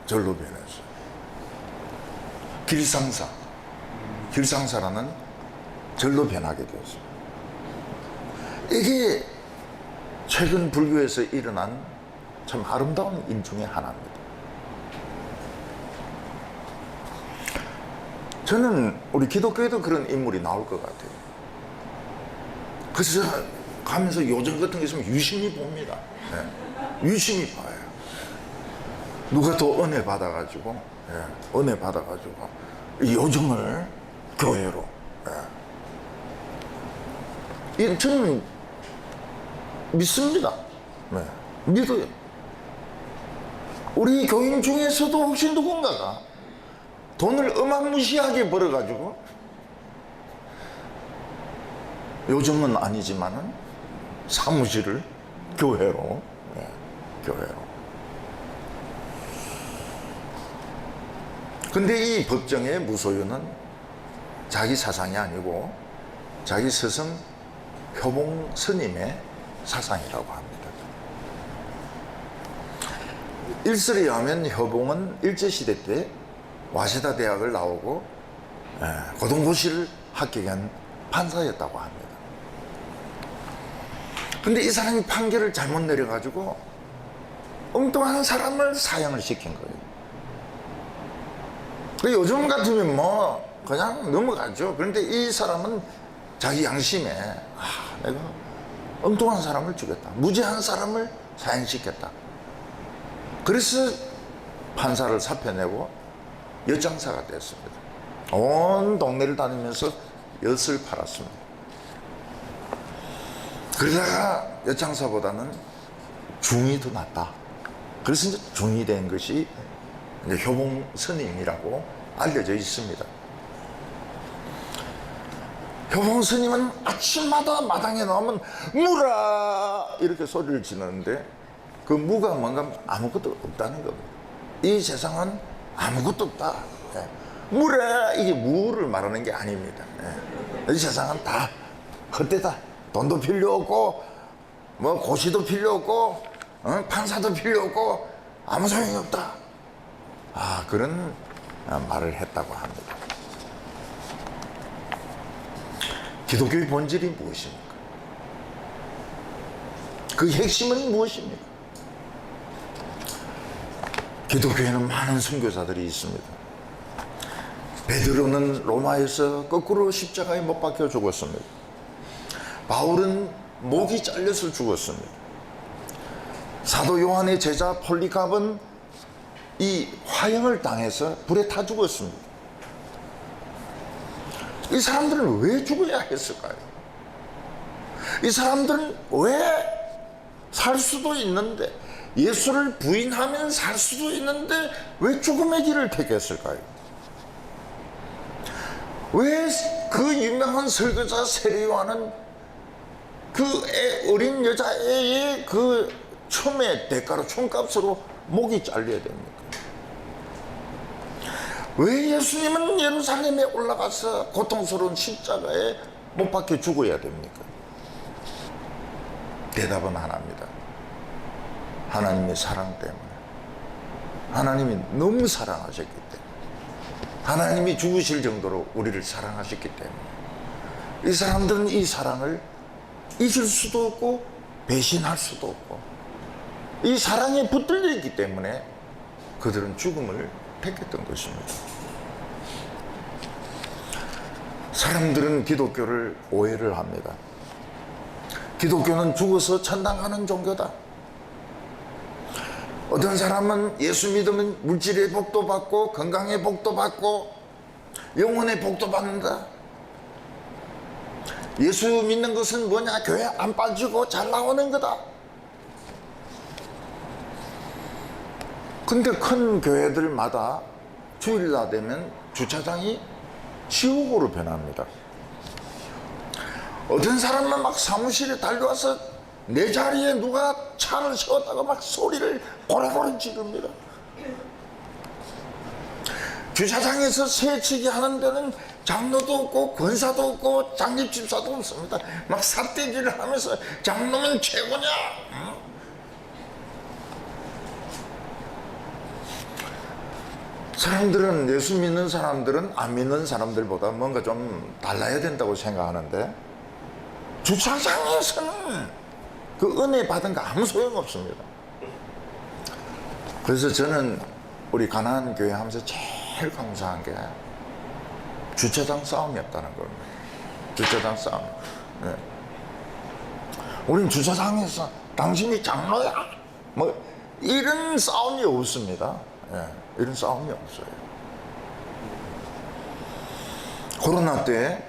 절로 변했어요. 길상사. 길상사라는 절로 변하게 되었습니다. 이게 최근 불교에서 일어난 참 아름다운 일 중에 하나입니다. 저는 우리 기독교에도 그런 인물이 나올 것 같아요. 그래서 제가 가면서 요정 같은 게 있으면 유심히 봅니다. 네. 유심히 봐요. 누가 더 은혜 받아가지고, 네. 은혜 받아가지고 이 요정을 교회로. 네. 저는 믿습니다. 네. 믿어요. 우리 교인 중에서도 혹시 누군가가 돈을 어마무시하게 벌어가지고, 요즘은 아니지만은 사무실을 교회로, 네, 교회로. 근데 이 법정의 무소유는 자기 사상이 아니고 자기 스승 효봉 스님의 사상이라고 합니다. 일설에 의하면 효봉은 일제시대 때 와세다 대학을 나오고 고등고시를 합격한 판사였다고 합니다. 근데 이 사람이 판결을 잘못 내려가지고 엉뚱한 사람을 사형을 시킨 거예요. 요즘 같으면 뭐 그냥 넘어가죠. 그런데 이 사람은 자기 양심에 내가 엉뚱한 사람을 죽였다, 무죄한 사람을 사형시켰다. 그래서 판사를 사표내고 엿장사가 됐습니다. 온 동네를 다니면서 엿을 팔았습니다. 그러다가 엿장사보다는 중이 더 낫다. 그래서 이제 중이 된 것이 이제 효봉 스님이라고 알려져 있습니다. 효봉 스님은 아침마다 마당에 나오면 무라 이렇게 소리를 지르는데 그 무가 뭔가 아무것도 없다는 겁니다. 이 세상은 아무것도 없다. 무라, 이게 무를 말하는 게 아닙니다. 이 세상은 다 헛되다. 돈도 필요 없고 뭐 고시도 필요 없고 판사도 필요 없고 아무 소용이 없다. 그런 말을 했다고 합니다. 기독교의 본질이 무엇입니까? 그 핵심은 무엇입니까? 기독교에는 많은 선교사들이 있습니다. 베드로는 로마에서 거꾸로 십자가에 못 박혀 죽었습니다. 바울은 목이 잘려서 죽었습니다. 사도 요한의 제자 폴리갑은 이 화형을 당해서 불에 타 죽었습니다. 이 사람들은 왜 죽어야 했을까요? 이 사람들은 왜 살 수도 있는데, 예수를 부인하면 살 수도 있는데 왜 죽음의 길을 택했을까요? 왜 그 유명한 설교자 세례요한은 그 어린 여자애의 그 춤의 대가로, 춤값으로 목이 잘려야 됩니까? 왜 예수님은 예루살렘에 올라가서 고통스러운 십자가에 못 박혀 죽어야 됩니까? 대답은 하나입니다. 하나님의 사랑 때문에. 하나님이 너무 사랑하셨기 때문에. 하나님이 죽으실 정도로 우리를 사랑하셨기 때문에. 이 사람들은 이 사랑을 잊을 수도 없고 배신할 수도 없고 이 사랑에 붙들려 있기 때문에 그들은 죽음을 택했던 것입니다. 사람들은 기독교를 오해를 합니다. 기독교는 죽어서 천당 가는 종교다. 어떤 사람은 예수 믿으면 물질의 복도 받고 건강의 복도 받고 영혼의 복도 받는다. 예수 믿는 것은 뭐냐? 교회 안 빠지고 잘 나오는 거다. 근데 큰 교회들마다 주일날 되면 주차장이 지옥으로 변합니다. 어떤 사람은 막 사무실에 달려와서 내 자리에 누가 차를 세웠다고 막 소리를 고래고래 지릅니다. 주차장에서 새치기 하는 데는 장로도 없고 권사도 없고 장립집사도 없습니다. 막 삿대질을 하면서 장로는 최고냐? 사람들은, 예수 믿는 사람들은 안 믿는 사람들보다 뭔가 좀 달라야 된다고 생각하는데, 주차장에서는 그 은혜 받은 거 아무 소용없습니다. 그래서 저는 우리 가나안 교회 하면서 제일 감사한 게 주차장 싸움이 없다는 겁니다. 주차장 싸움. 네. 우린 주차장에서 당신이 장로야 뭐 이런 싸움이 없습니다. 네. 이런 싸움이 없어요. 코로나 때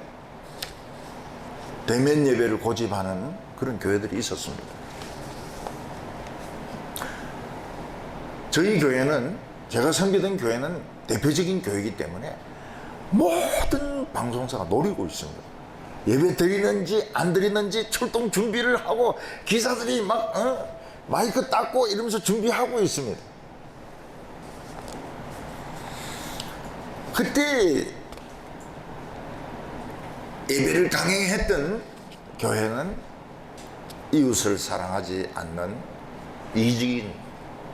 대면 예배를 고집하는 그런 교회들이 있었습니다. 저희 교회는, 제가 섬기던 교회는 대표적인 교회이기 때문에 모든 방송사가 노리고 있습니다. 예배 드리는지 안 드리는지 출동 준비를 하고 기사들이 막 마이크 닦고 이러면서 준비하고 있습니다. 그때 예배를 강행했던 교회는 이웃을 사랑하지 않는 이기적인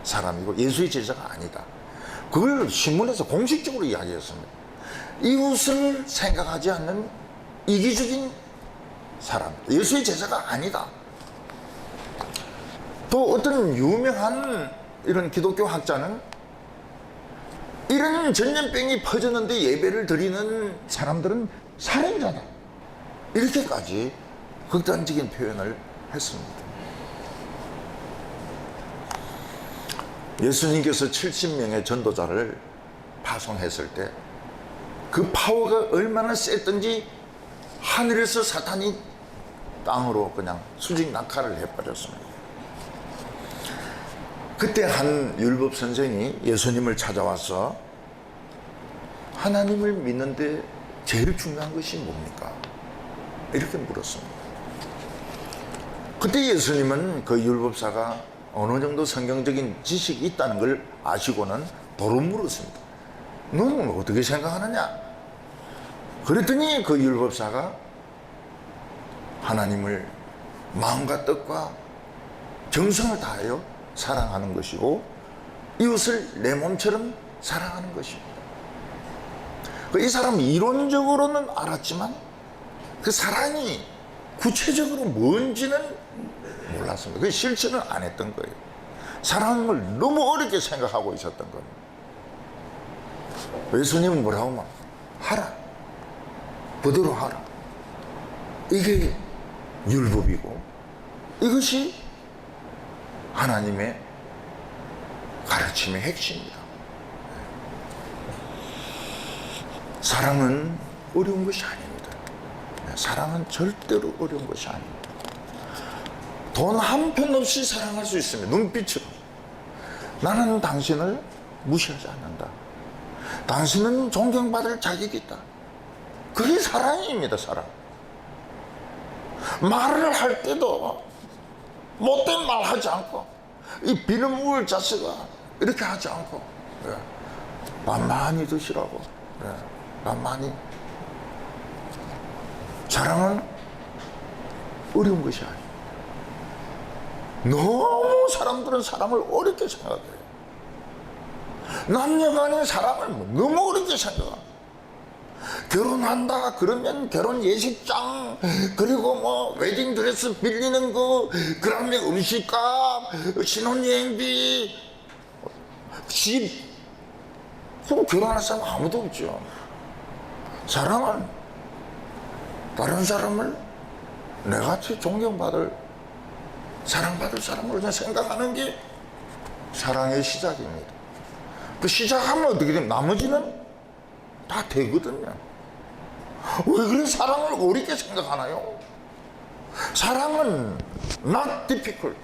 사람이고 예수의 제자가 아니다. 그걸 신문에서 공식적으로 이야기했습니다. 이웃을 생각하지 않는 이기적인 사람, 예수의 제자가 아니다. 또 어떤 유명한 이런 기독교 학자는 이런 전염병이 퍼졌는데 예배를 드리는 사람들은 살인자다, 이렇게까지 극단적인 표현을 했습니다. 예수님께서 70명의 전도자를 파송했을 때 그 파워가 얼마나 셌던지 하늘에서 사탄이 땅으로 그냥 수직 낙하를 해버렸습니다. 그때 한 율법 선생이 예수님을 찾아와서 하나님을 믿는데 제일 중요한 것이 뭡니까? 이렇게 물었습니다. 그때 예수님은 그 율법사가 어느 정도 성경적인 지식이 있다는 걸 아시고는 도로 물었습니다. 너는 어떻게 생각하느냐? 그랬더니 그 율법사가 하나님을 마음과 뜻과 정성을 다하여 사랑하는 것이고 이웃을 내 몸처럼 사랑하는 것입니다. 이 사람은 이론적으로는 알았지만 그 사랑이 구체적으로 뭔지는 몰랐습니다. 그 실천을 안 했던 거예요. 사랑을 너무 어렵게 생각하고 있었던 겁니다. 예수님은 뭐라고 하면 하라, 그대로 하라. 이게 율법이고 이것이 하나님의 가르침의 핵심입니다. 사랑은 어려운 것이 아닙니다. 사랑은 절대로 어려운 것이 아닙니다. 돈 한 푼 없이 사랑할 수 있습니다. 눈빛으로. 나는 당신을 무시하지 않는다. 당신은 존경받을 자격이 있다. 그게 사랑입니다. 사랑. 말을 할 때도 못된 말 하지 않고 이 비는물 자체가 이렇게 하지 않고 밥 많이 드시라고, 밥 많이. 사랑은 어려운 것이 아닙니다. 너무 사람들은 사랑을 어렵게 생각해요. 남녀간의 사랑을 너무 어렵게 생각합니다. 결혼한다 그러면 결혼 예식장, 그리고 뭐 웨딩드레스 빌리는 거, 그다음에 음식값, 신혼여행비, 집. 그럼 결혼할 사람 아무도 없죠. 사랑은 다른 사람을 내같이 존경받을, 사랑받을 사람으로 그냥 생각하는 게 사랑의 시작입니다. 그 시작하면 어떻게 되면 나머지는 다 되거든요. 왜 그래 사랑을 어렵게 생각하나요? 사랑은 not difficult,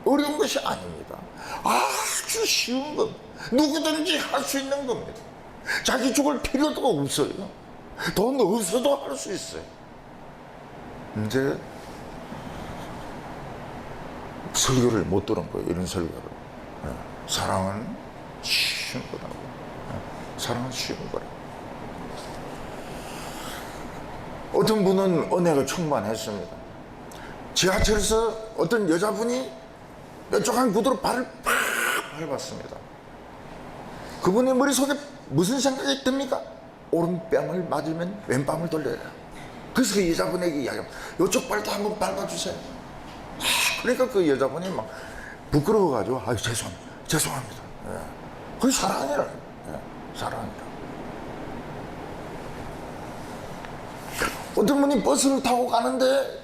어려운 것이 아닙니다. 아주 쉬운 겁니다. 누구든지 할 수 있는 겁니다. 자기 죽을 필요도 없어요. 돈 없어도 할 수 있어요. 이제 설교를 못 들은 거예요. 이런 설교를. 사랑은 쉬운 거라고. 사랑은 쉬운 거라고. 어떤 분은 은혜가 충만했습니다. 지하철에서 어떤 여자분이 뾰족한 구두로 발을 팍 밟았습니다. 그분의 머릿속에 무슨 생각이 듭니까? 오른뺨을 맞으면 왼뺨을 돌려라. 그래서 그 여자분에게 이야기합니다. 이쪽 발도 한번 밟아주세요. 그러니까 그 여자분이 막 부끄러워가지고 아유 죄송합니다. 예. 그게 사랑이라. 예. 사랑이라. 어떤 분이 버스를 타고 가는데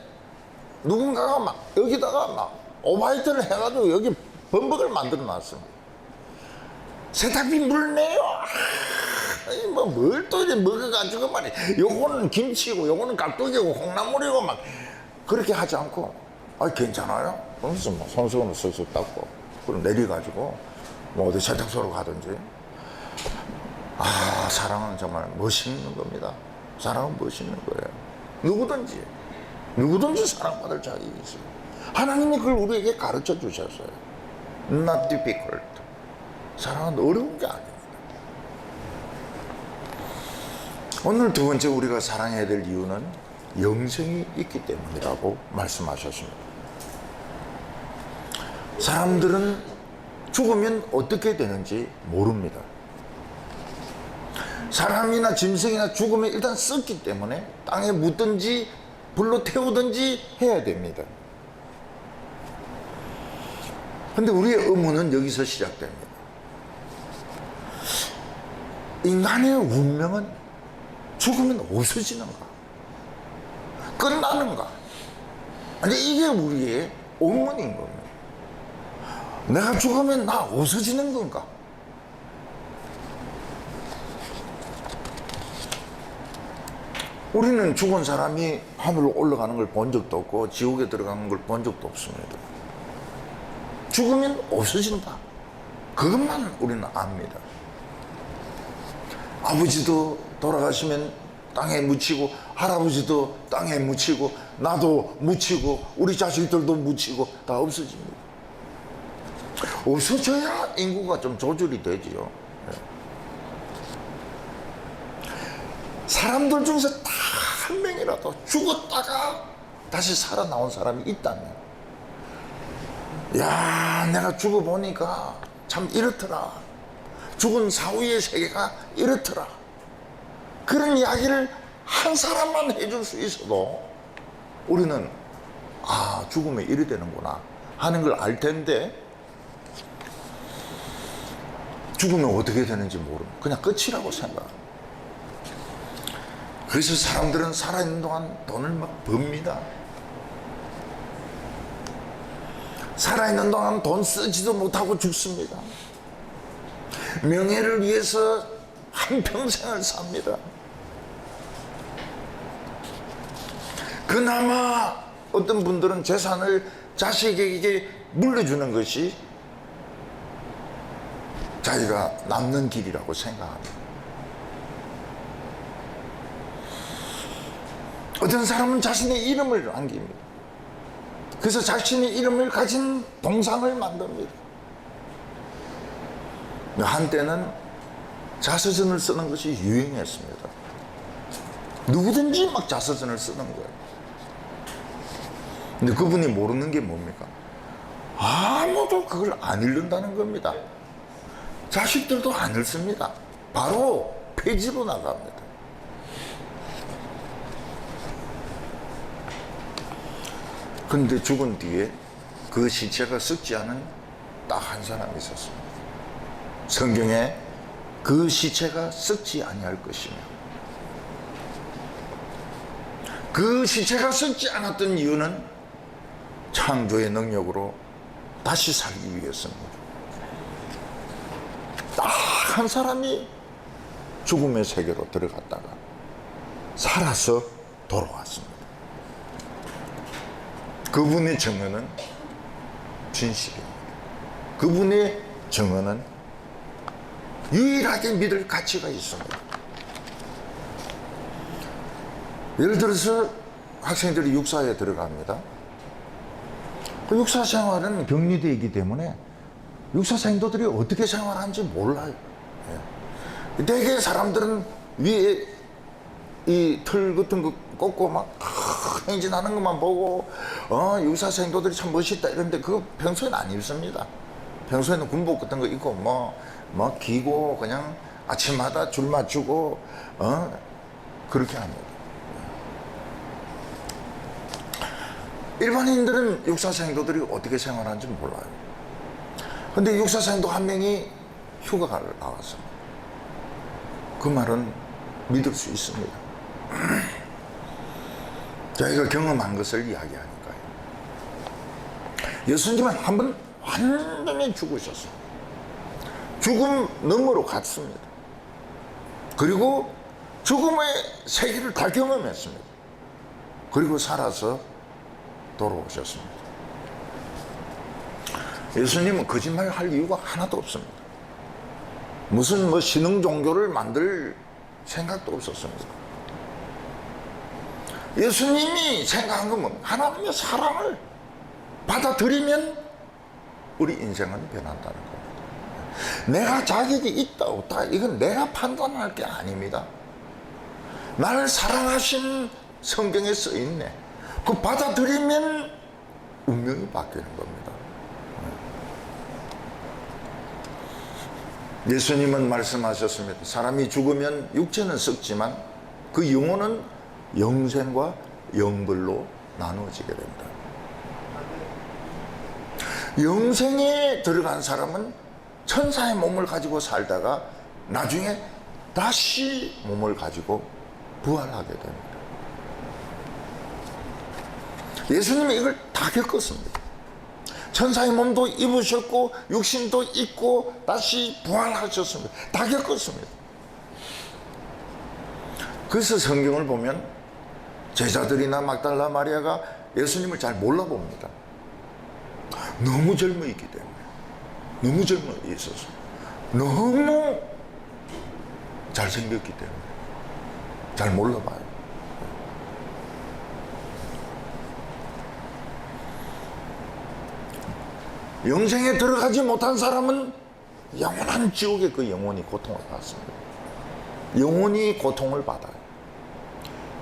누군가가 막 여기다가 막 오바이트를 해가지고 여기 범벅을 만들어 놨습니다. 세탁비 물 내요. 뭘 또 이래 먹어가지고 말이야. 요거는 김치고 요거는 깍두기고 콩나물이고 막 그렇게 하지 않고 괜찮아요? 그러면서 뭐 손수건을 쓱쓱 닦고 그럼 내려가지고 뭐 어디 세탁소로 가든지. 사랑은 정말 멋있는 겁니다. 사랑은 멋있는 거예요. 누구든지 사랑받을 자격이 있어요. 하나님이 그걸 우리에게 가르쳐 주셨어요. Not difficult. 사랑은 어려운 게 아닙니다. 오늘 두 번째 우리가 사랑해야 될 이유는 영생이 있기 때문이라고 말씀하셨습니다. 사람들은 죽으면 어떻게 되는지 모릅니다. 사람이나 짐승이나 죽으면 일단 썩기 때문에 땅에 묻든지 불로 태우든지 해야 됩니다. 근데 우리의 의문은 여기서 시작됩니다. 인간의 운명은 죽으면 없어지는가? 끝나는가? 아니 이게 우리의 의문인 겁니다. 내가 죽으면 나 없어지는 건가? 우리는 죽은 사람이 하늘로 올라가는 걸 본 적도 없고 지옥에 들어가는 걸 본 적도 없습니다. 죽으면 없어진다. 그것만 우리는 압니다. 아버지도 돌아가시면 땅에 묻히고 할아버지도 땅에 묻히고 나도 묻히고 우리 자식들도 묻히고 다 없어집니다. 없어져야 인구가 좀 조절이 되지요. 사람들 중에서 딱 한 명이라도 죽었다가 다시 살아나온 사람이 있다면, 야, 내가 죽어보니까 참 이렇더라. 죽은 사후의 세계가 이렇더라. 그런 이야기를 한 사람만 해줄 수 있어도 우리는 죽으면 이래 되는구나 하는 걸 알 텐데, 죽으면 어떻게 되는지 모르면 그냥 끝이라고 생각합니다. 그래서 사람들은 살아있는 동안 돈을 막 법니다. 살아있는 동안 돈 쓰지도 못하고 죽습니다. 명예를 위해서 한평생을 삽니다. 그나마 어떤 분들은 재산을 자식에게 물려주는 것이 자기가 남는 길이라고 생각합니다. 어떤 사람은 자신의 이름을 남깁니다. 그래서 자신의 이름을 가진 동상을 만듭니다. 한때는 자서전을 쓰는 것이 유행했습니다. 누구든지 막 자서전을 쓰는 거예요. 근데 그분이 모르는 게 뭡니까? 아무도 그걸 안 읽는다는 겁니다. 자식들도 안 읽습니다. 바로 폐지로 나갑니다. 근데 죽은 뒤에 그 시체가 썩지 않은 딱 한 사람이 있었습니다. 성경에 그 시체가 썩지 아니할 것이며, 그 시체가 썩지 않았던 이유는 창조의 능력으로 다시 살기 위해서입니다. 딱 한 사람이 죽음의 세계로 들어갔다가 살아서 돌아왔습니다. 그분의 증언은 진실입니다. 그분의 증언은 유일하게 믿을 가치가 있습니다. 예를 들어서 학생들이 육사에 들어갑니다. 그 육사 생활은 격리되기 때문에 육사 생도들이 어떻게 생활하는지 몰라요. 대개 사람들은 위에 이 틀 같은 거 꽂고 막 행진하는 것만 보고 육사 생도들이 참 멋있다 이런데 그거 평소에는 안 입습니다. 평소에는 군복 같은 거 입고 뭐 기고 그냥 아침마다 줄 맞추고 그렇게 합니다. 일반인들은 육사생도들이 어떻게 생활하는지 몰라요. 근데 육사생도 한 명이 휴가를 나왔어. 그 말은 믿을 수 있습니다. 저희가 경험한 것을 이야기하니까요. 예수님은 한 번 완전히 죽으셨어요. 죽음 너머로 갔습니다. 그리고 죽음의 세계를 다 경험했습니다. 그리고 살아서 돌아오셨습니다. 예수님은 거짓말 할 이유가 하나도 없습니다. 무슨 신흥 종교를 만들 생각도 없었습니다. 예수님이 생각한 건 하나님의 사랑을 받아들이면 우리 인생은 변한다는 겁니다. 내가 자격이 있다 없다 이건 내가 판단할 게 아닙니다. 나를 사랑하신 성경에 써있네. 그 받아들이면 운명이 바뀌는 겁니다. 예수님은 말씀하셨습니다. 사람이 죽으면 육체는 썩지만 그 영혼은 영생과 영벌로 나누어지게 됩니다. 영생에 들어간 사람은 천사의 몸을 가지고 살다가 나중에 다시 몸을 가지고 부활하게 됩니다. 예수님이 이걸 다 겪었습니다. 천사의 몸도 입으셨고 육신도 입고 다시 부활하셨습니다. 다 겪었습니다. 그래서 성경을 보면 제자들이나 막달라 마리아가 예수님을 잘 몰라봅니다. 너무 젊어 있기 때문에. 너무 젊어 있어서 너무 잘생겼기 때문에 잘 몰라봐요. 영생에 들어가지 못한 사람은 영원한 지옥에 그 영혼이 고통을 받습니다. 영혼이 고통을 받아요.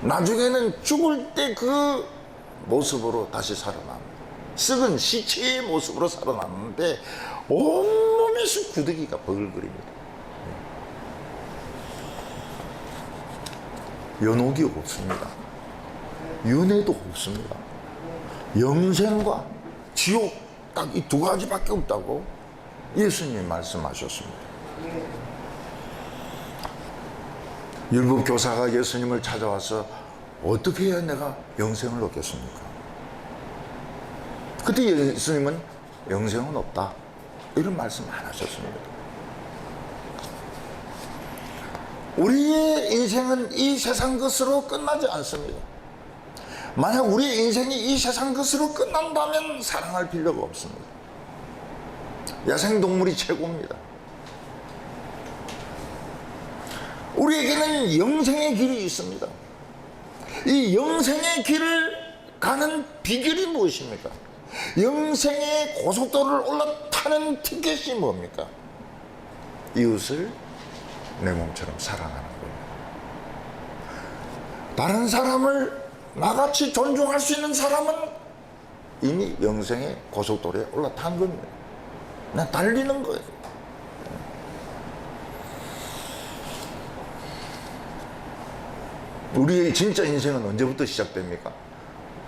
나중에는 죽을 때 그 모습으로 다시 살아납니다. 썩은 시체의 모습으로 살아났는데 온몸에서 구더기가 버글거립니다. 연옥이 없습니다. 윤회도 없습니다. 영생과 지옥 딱 이 두 가지밖에 없다고 예수님이 말씀하셨습니다. 율법교사가 예수님을 찾아와서 어떻게 해야 내가 영생을 얻겠습니까? 그때 예수님은 영생은 없다 이런 말씀 안 하셨습니다. 우리의 인생은 이 세상 것으로 끝나지 않습니다. 만약 우리의 인생이 이 세상 것으로 끝난다면 사랑할 필요가 없습니다. 야생동물이 최고입니다. 우리에게는 영생의 길이 있습니다. 이 영생의 길을 가는 비결이 무엇입니까? 영생의 고속도로를 올라타는 티켓이 뭡니까? 이웃을 내 몸처럼 사랑하는 겁니다. 다른 사람을 나같이 존중할 수 있는 사람은 이미 영생의 고속도로에 올라탄 겁니다. 그냥 달리는 거예요. 우리의 진짜 인생은 언제부터 시작됩니까?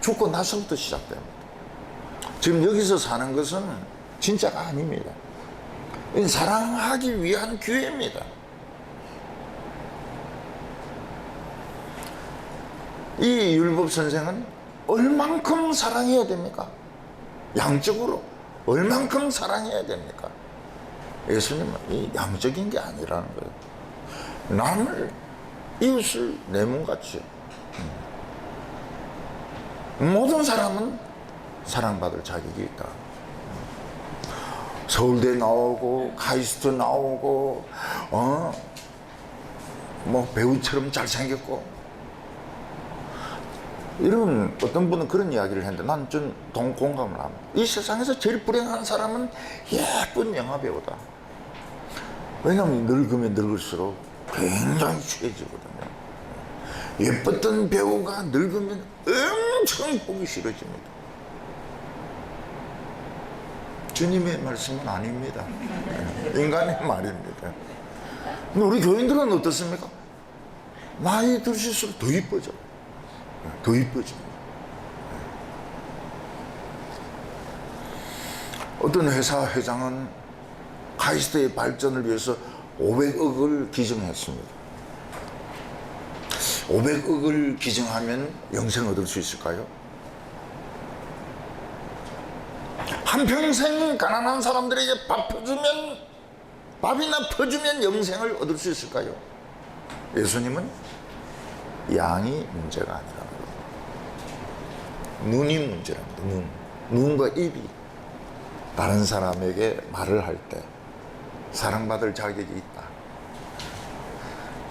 죽고 나서부터 시작됩니다. 지금 여기서 사는 것은 진짜가 아닙니다. 사랑하기 위한 기회입니다. 이 율법 선생은 얼만큼 사랑해야 됩니까? 양적으로 얼만큼 사랑해야 됩니까? 예수님은 이 양적인 게 아니라는 거예요. 남을 이웃을 내 몸같이 모든 사람은 사랑받을 자격이 있다. 서울대 나오고 카이스트 나오고 뭐 배우처럼 잘생겼고 이런 어떤 분은 그런 이야기를 했는데 난 좀 공감을 합니다. 이 세상에서 제일 불행한 사람은 예쁜 영화배우다. 왜냐하면 늙으면 늙을수록 굉장히 추해지거든요. 예뻤던 배우가 늙으면 엄청 보기 싫어집니다. 주님의 말씀은 아닙니다. 인간의 말입니다. 근데 우리 교인들은 어떻습니까? 나이 들수록 더 이뻐져. 더 이뻐져. 어떤 회사 회장은 카이스트의 발전을 위해서 500억을 기증했습니다. 500억을 기증하면 영생 얻을 수 있을까요? 한평생 가난한 사람들에게 밥이나 퍼주면 영생을 얻을 수 있을까요? 예수님은 양이 문제가 아니라 눈이 문제랍니다. 눈과 입이 다른 사람에게 말을 할 때 사랑받을 자격이 있다.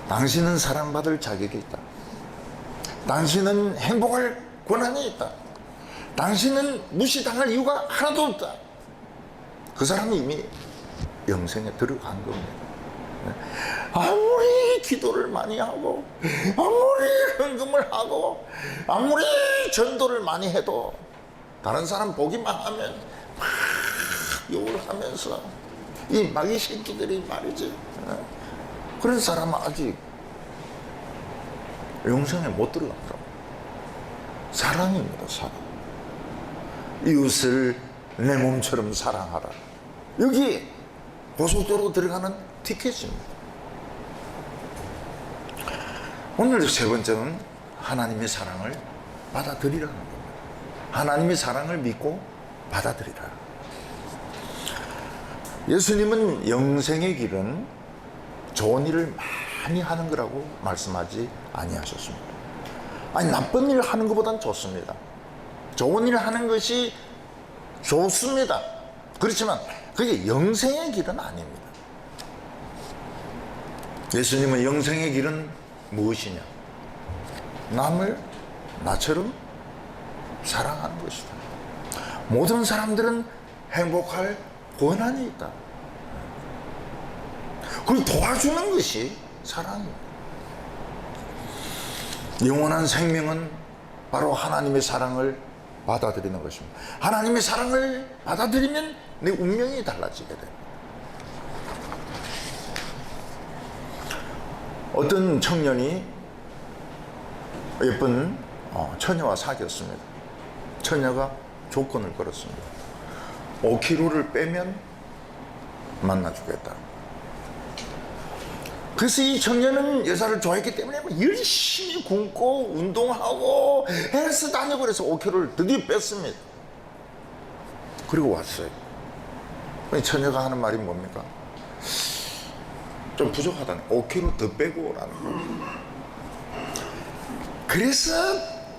당신은 사랑받을 자격이 있다. 당신은 행복할 권한이 있다. 당신은 무시당할 이유가 하나도 없다. 그 사람이 이미 영생에 들어간 겁니다. 아무리 기도를 많이 하고 아무리 헌금을 하고 아무리 전도를 많이 해도 다른 사람 보기만 하면 막 욕을 하면서 이 마귀 새끼들이 말이지, 그런 사람은 아직 영생에 못 들어간다. 사랑입니다. 사랑. 이웃을 내 몸처럼 사랑하라. 여기 고속도로 들어가는 티켓입니다. 오늘 세 번째는 하나님의 사랑을 받아들이라는 겁니다. 하나님의 사랑을 믿고 받아들이라. 예수님은 영생의 길은 좋은 일을 많이 하는 거라고 말씀하지 아니하셨습니다. 아니, 나쁜 일을 하는 것보단 좋습니다. 좋은 일을 하는 것이 좋습니다. 그렇지만 그게 영생의 길은 아닙니다. 예수님은 영생의 길은 무엇이냐? 남을 나처럼 사랑하는 것이다. 모든 사람들은 행복할 권한이 있다. 그걸 도와주는 것이 사랑입니다. 영원한 생명은 바로 하나님의 사랑을 받아들이는 것입니다. 하나님의 사랑을 받아들이면 내 운명이 달라지게 됩니다. 어떤 청년이 예쁜 처녀와 사귀었습니다. 처녀가 조건을 걸었습니다. 5kg를 빼면 만나주겠다. 그래서 이 청년은 여자를 좋아했기 때문에 열심히 굶고 운동하고 헬스 다니고 그래서 5kg를 드디어 뺐습니다. 그리고 왔어요. 처녀가 하는 말이 뭡니까? 좀 부족하다네. 5kg 더 빼고 오라는 거예요. 그래서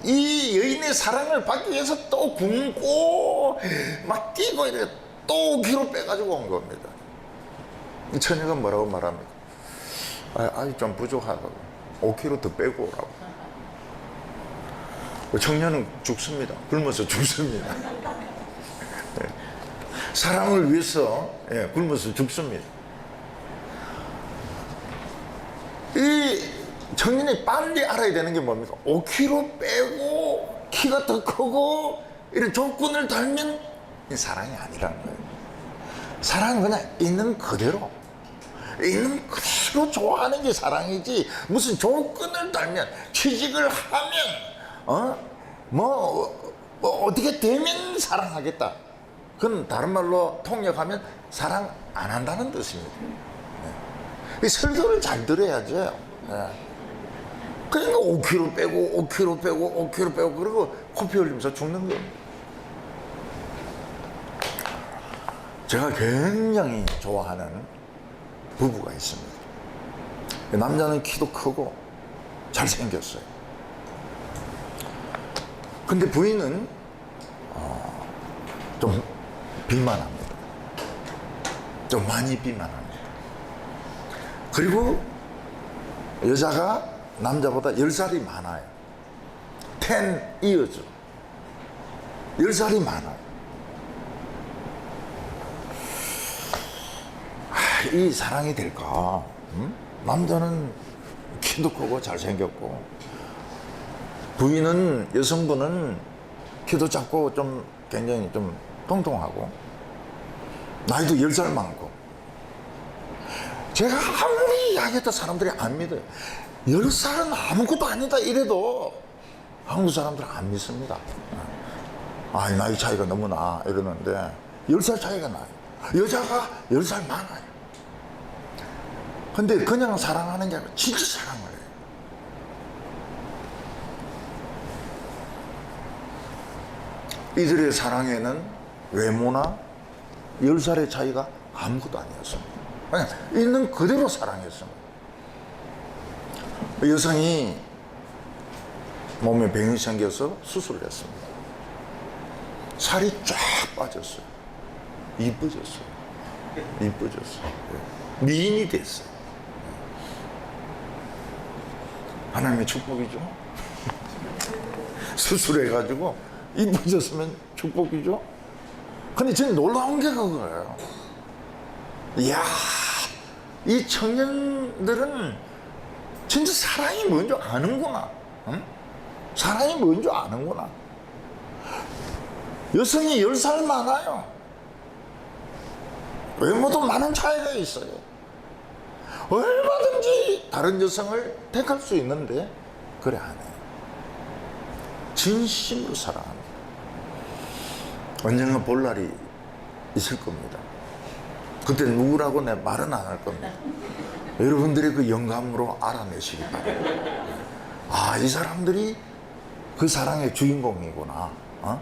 이 여인의 사랑을 받기 위해서 또 굶고 막 뛰고 이렇게 또 5kg 빼가지고 온 겁니다. 이 처녀가 뭐라고 말합니까? 아니 좀 부족하다고 5kg 더 빼고 오라고. 청년은 죽습니다. 굶어서 죽습니다. 사랑을 위해서 굶어서 죽습니다. 이 청년이 빨리 알아야 되는 게 뭡니까? 5kg 빼고 키가 더 크고 이런 조건을 달면 사랑이 아니라는 거예요. 사랑은 그냥 있는 그대로 좋아하는 게 사랑이지, 무슨 조건을 달면 취직을 하면 어떻게 되면 사랑하겠다, 그건 다른 말로 통역하면 사랑 안 한다는 뜻입니다. 이 설교를 잘 들어야죠. 그러니까 5kg 빼고 5kg 빼고 5kg 빼고 그러고 코피 흘리면서 죽는 겁니다. 제가 굉장히 좋아하는 부부가 있습니다. 남자는 키도 크고 잘생겼어요. 근데 부인은 좀 비만합니다. 좀 많이 비만합니다. 그리고 여자가 남자보다 10살이 많아요. 10 years. 10살이 많아요. 이 사랑이 될까? 남자는 키도 크고 잘생겼고, 부인은, 여성분은 키도 작고 좀 굉장히 좀 통통하고, 나이도 10살 많고. 제가 아무리 이야기해도 사람들이 안 믿어요. 10살은 아무것도 아니다 이래도 한국 사람들은 안 믿습니다. 아, 나이 차이가 너무 나 이러는데 10살 차이가 나요. 여자가 10살 많아요. 근데 그냥 사랑하는 게 아니라 진짜 사랑을 해요. 이들의 사랑에는 외모나 10살의 차이가 아무것도 아니었습니다. 그냥 있는 그대로 사랑했습니다. 여성이 몸에 병이 생겨서 수술을 했습니다. 살이 쫙 빠졌어요. 이뻐졌어요. 이뻐졌어요. 미인이 됐어요. 하나님의 축복이죠. 수술해가지고 이뻐졌으면 축복이죠. 근데 저는 놀라운 게 그거예요. 이야, 이 청년들은 진짜 사랑이 뭔지 아는구나. 응? 사랑이 뭔지 아는구나. 여성이 10살 많아요. 외모도 많은 차이가 있어요. 얼마든지 다른 여성을 택할 수 있는데 그래 안 해요. 진심으로 사랑합니다. 언젠가 볼 날이 있을 겁니다. 그때 누구라고 내 말은 안 할 겁니다. 여러분들이 그 영감으로 알아내시기 바랍니다. 아, 이 사람들이 그 사랑의 주인공이구나. 어?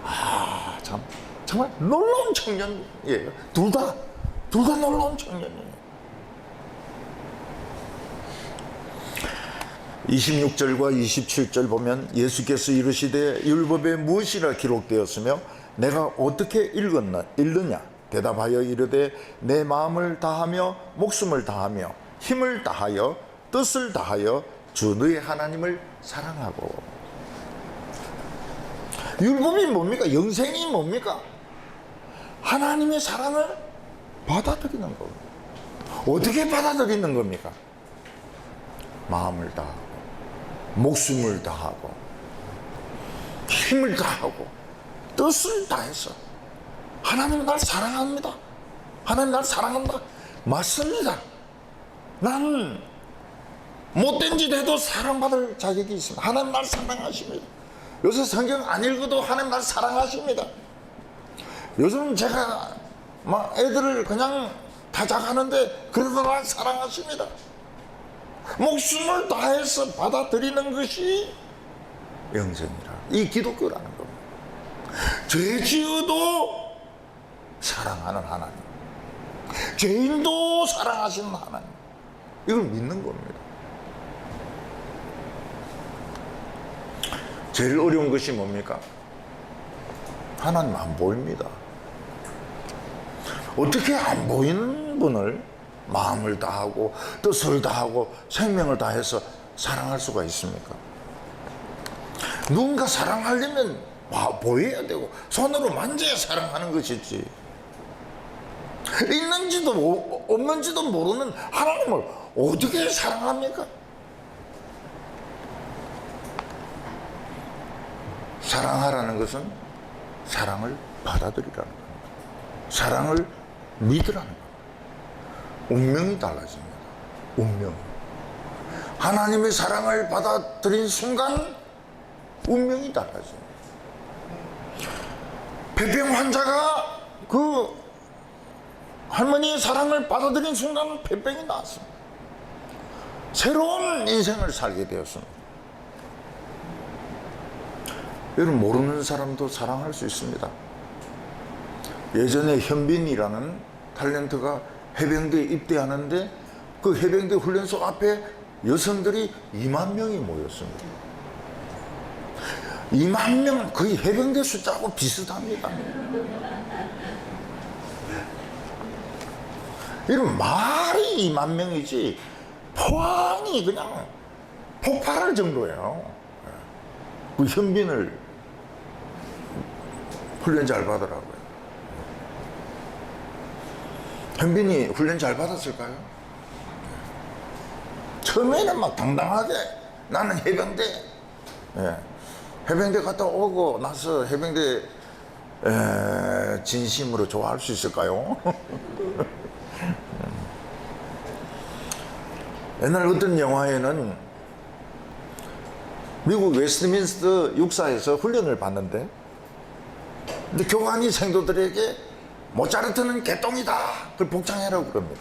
아, 참 정말 놀라운 청년이에요. 둘 다 놀라운 청년이에요. 26절과 27절 보면 예수께서 이르시되 율법에 무엇이라 기록되었으며 내가 어떻게 읽느냐 대답하여 이르되 내 마음을 다하며 목숨을 다하며 힘을 다하여 뜻을 다하여 주 너의 하나님을 사랑하고. 율법이 뭡니까? 영생이 뭡니까? 하나님의 사랑을 받아들이는 겁니다. 어떻게 받아들이는 겁니까? 마음을 다하고 목숨을 다하고 힘을 다하고 뜻을 다해서 하나님 날 사랑합니다. 하나님 날 사랑한다. 맞습니다. 나는 못된 짓 해도 사랑받을 자격이 있습니다. 하나님 날 사랑하십니다. 요새 성경 안 읽어도 하나님 날 사랑하십니다. 요즘 제가 막 애들을 그냥 타작하는데 그래도 날 사랑하십니다. 목숨을 다해서 받아들이는 것이 영생이라. 이 기독교라는 겁니다. 죄 지어도 사랑하는 하나님, 죄인도 사랑하시는 하나님, 이걸 믿는 겁니다. 제일 어려운 것이 뭡니까? 하나님 안 보입니다. 어떻게 안 보이는 분을 마음을 다하고 뜻을 다하고 생명을 다해서 사랑할 수가 있습니까? 누군가 사랑하려면 보여야 되고 손으로 만져야 사랑하는 것이지, 있는지도 없는지도 모르는 하나님을 어떻게 사랑합니까? 사랑하라는 것은 사랑을 받아들이라는 겁니다. 사랑을 믿으라는 겁니다. 운명이 달라집니다. 운명. 하나님의 사랑을 받아들인 순간 운명이 달라집니다. 폐병 환자가 그 할머니의 사랑을 받아들인 순간 폐병이 나왔습니다. 새로운 인생을 살게 되었습니다. 여러분, 모르는 사람도 사랑할 수 있습니다. 예전에 현빈이라는 탤런트가 해병대에 입대하는데 그 해병대 훈련소 앞에 여성들이 2만 명이 모였습니다. 2만 명, 거의 해병대 숫자하고 비슷합니다. 이런 말이 2만 명이지 포항이 그냥 폭발할 정도예요. 그 현빈을 훈련 잘 받으라고요. 현빈이 훈련 잘 받았을까요? 처음에는 막 당당하게 나는 해병대, 해병대 갔다 오고 나서 해병대 진심으로 좋아할 수 있을까요? 옛날 어떤 영화에는 미국 웨스트민스터 육사에서 훈련을 받는데, 근데 교관이 생도들에게 모차르트는 개똥이다, 그걸 복창해라고 그럽니다.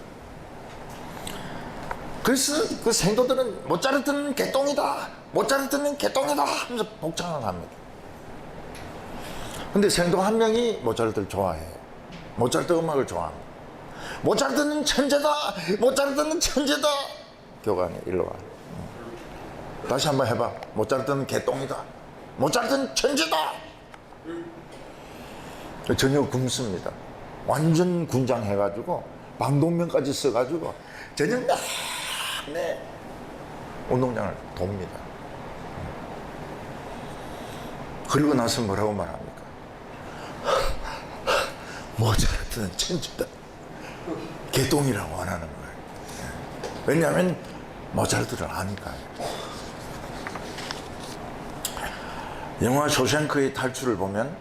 그래서 그 생도들은 모차르트는 개똥이다, 모차르트는 개똥이다 하면서 복창을 합니다. 근데 생도 한 명이 모차르트를 좋아해요. 모차르트 음악을 좋아합니다. 모차르트는 천재다, 모차르트는 천재다. 교관이 일로 와. 다시 한번 해봐. 모차르트는 개똥이다, 모차르트는 천재다. 전혀 굶습니다. 완전 군장해가지고 방독면까지 써가지고 저녁 내내 운동장을 돕니다. 그리고 나서 뭐라고 말합니까? 모차르트는 천재다, 개똥이라고 안 하는 거예요. 왜냐하면 모차르트를 아니까요. 영화 쇼생크의 탈출을 보면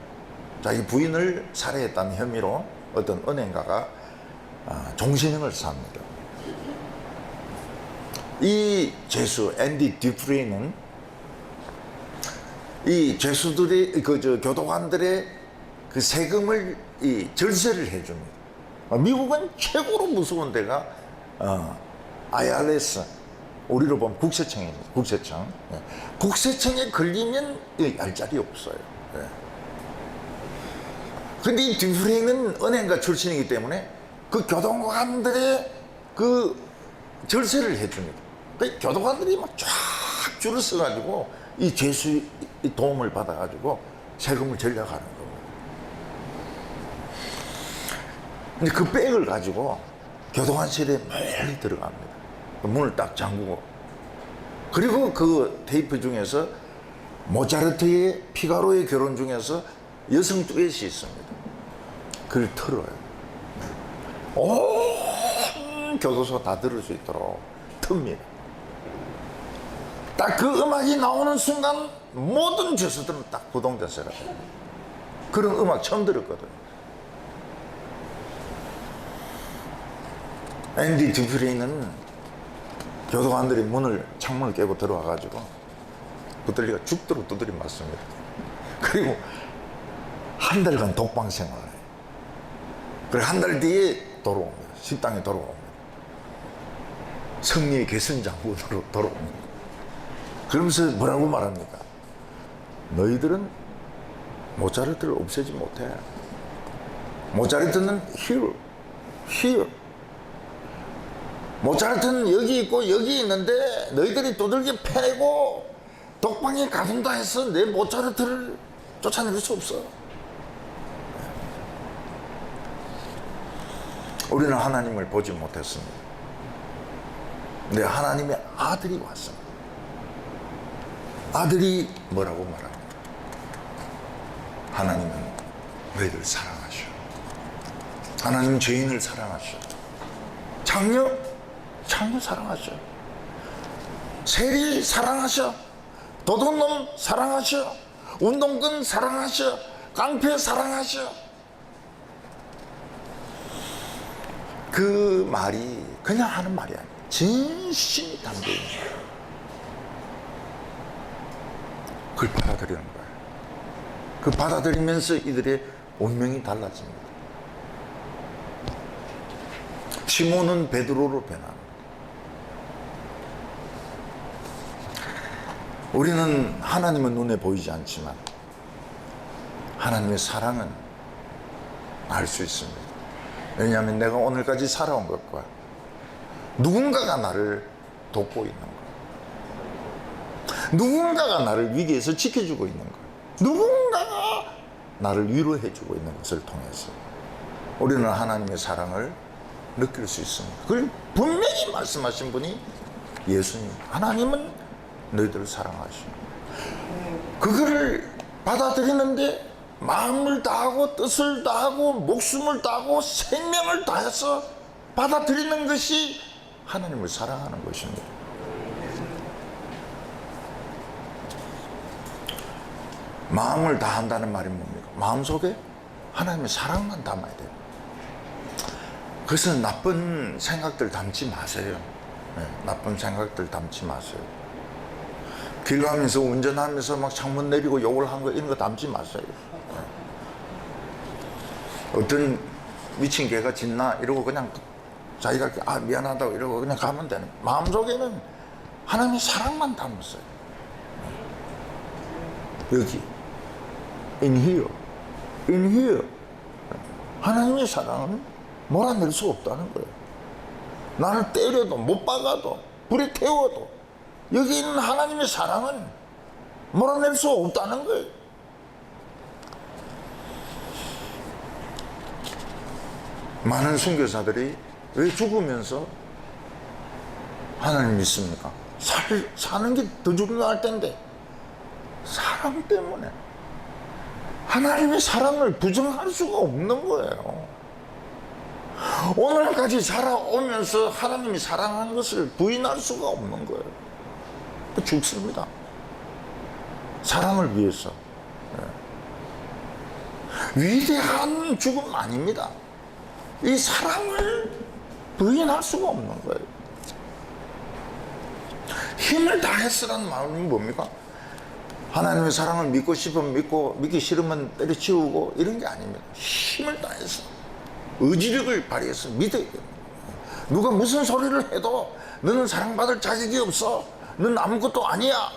자기 부인을 살해했다는 혐의로 어떤 은행가가 종신형을 삽니다. 이 죄수 앤디 듀프레이는 이 죄수들의 교도관들의 그 세금을 절세를 해줍니다. 미국은 최고로 무서운 데가 IRS, 우리로 보면 국세청입니다. 국세청. 국세청에 걸리면 얄짤이 없어요. 근데 이 듀프레이는 은행가 출신이기 때문에 그 교도관들의 그 절세를 해줍니다. 그 교도관들이 막 쫙 줄을 서가지고 이 죄수의 도움을 받아가지고 세금을 절약하는 겁니다. 근데 그 백을 가지고 교도관실에 멀리 들어갑니다. 문을 딱 잠그고, 그리고 그 테이프 중에서 모차르트의 피가로의 결혼 중에서 여성 듀엣이 있습니다. 그걸 틀어요. 온 교도소 다 들을 수 있도록 틉니다. 딱 그 음악이 나오는 순간 모든 죄수들은 딱 부동자세라. 그런 음악 처음 들었거든. 앤디 듀프레이는 교도관들이 창문을 깨고 들어와가지고 붙들리가 죽도록 두드려 맞습니다. 그리고 한 달간 독방 생활을 해요. 그리고 한 달 뒤에 돌아옵니다. 식당에 돌아옵니다. 승리의 개선장군으로 돌아옵니다. 그러면서 뭐라고 말합니까? 너희들은 모차르트를 없애지 못해. 모차르트는 here. 모차르트는 여기 있고 여기 있는데 너희들이 두들겨 패고 독방에 가둔다 해서 내 모차르트를 쫓아낼 수 없어. 우리는 하나님을 보지 못했습니다. 근데 하나님의 아들이 왔습니다. 아들이 뭐라고 말합니까? 하나님은 너희들 사랑하셔. 하나님은 죄인을 사랑하셔. 장녀 사랑하셔. 세리 사랑하셔. 도둑놈 사랑하셔. 운동권 사랑하셔. 깡패 사랑하셔. 그 말이 그냥 하는 말이 아니에요. 진심이 담겨 있는 거예요. 그걸 받아들이는 거예요. 그 받아들이면서 이들의 운명이 달라집니다. 시몬은 베드로로 변합니다. 우리는 하나님은 눈에 보이지 않지만 하나님의 사랑은 알 수 있습니다. 왜냐하면 내가 오늘까지 살아온 것과 누군가가 나를 돕고 있는 것, 누군가가 나를 위기에서 지켜주고 있는 것, 누군가가 나를 위로해주고 있는 것을 통해서 우리는 하나님의 사랑을 느낄 수 있습니다. 그걸 분명히 말씀하신 분이 예수님. 하나님은 너희들을 사랑하시오. 그거를 받아들이는데 마음을 다하고 뜻을 다하고 목숨을 다하고 생명을 다해서 받아들이는 것이 하나님을 사랑하는 것입니다. 마음을 다한다는 말이 뭡니까? 마음속에 하나님의 사랑만 담아야 돼요. 그래서 나쁜 생각들 담지 마세요. 네, 나쁜 생각들 담지 마세요. 길 가면서 운전하면서 막 창문 내리고 욕을 한 거 이런 거 담지 마세요. 네. 어떤 미친 개가 짖나 이러고 그냥 자기가 미안하다고 이러고 그냥 가면 되는, 마음속에는 하나님의 사랑만 담았어요. 여기 in here 하나님의 사랑은 몰아낼 수 없다는 거예요. 나를 때려도 못 박아도 불에 태워도 여기 있는 하나님의 사랑은 몰아낼 수 없다는 거예요. 많은 선교사들이 왜 죽으면서 하나님 믿습니까? 사는 게 더 중요할 텐데 사랑 때문에 하나님의 사랑을 부정할 수가 없는 거예요. 오늘까지 살아오면서 하나님이 사랑한 것을 부인할 수가 없는 거예요. 죽습니다. 사랑을 위해서. 위대한 죽음 아닙니다. 이 사랑을 부인할 수가 없는 거예요. 힘을 다했으라는 말은 뭡니까? 하나님의 사랑을 믿고 싶으면 믿고, 믿기 싫으면 때려치우고 이런 게 아닙니다. 힘을 다해서 의지력을 발휘해서 믿어야 됩니다. 누가 무슨 소리를 해도 너는 사랑받을 자격이 없어, 넌 아무것도 아니야,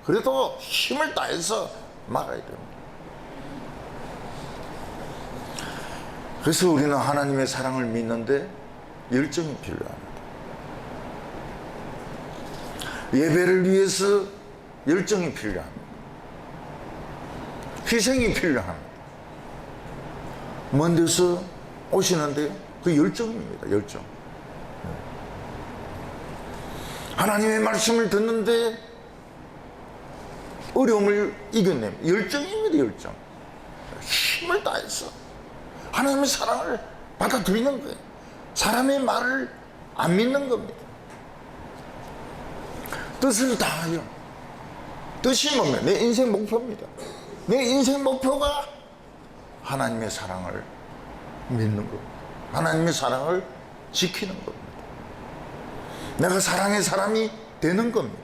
그래도 힘을 다해서 막아야 됩니다. 그래서 우리는 하나님의 사랑을 믿는데 열정이 필요합니다. 예배를 위해서 열정이 필요합니다. 희생이 필요합니다. 먼 데서 오시는데요, 그 열정입니다. 열정. 하나님의 말씀을 듣는데 어려움을 이겨냅니다. 열정입니다. 열정. 힘을 다해서 하나님의 사랑을 받아들이는 거예요. 사람의 말을 안 믿는 겁니다. 뜻을 다하여. 뜻이 뭡니까? 내 인생 목표입니다. 내 인생 목표가 하나님의 사랑을 믿는 겁니다. 하나님의 사랑을 지키는 겁니다. 내가 사랑의 사람이 되는 겁니다.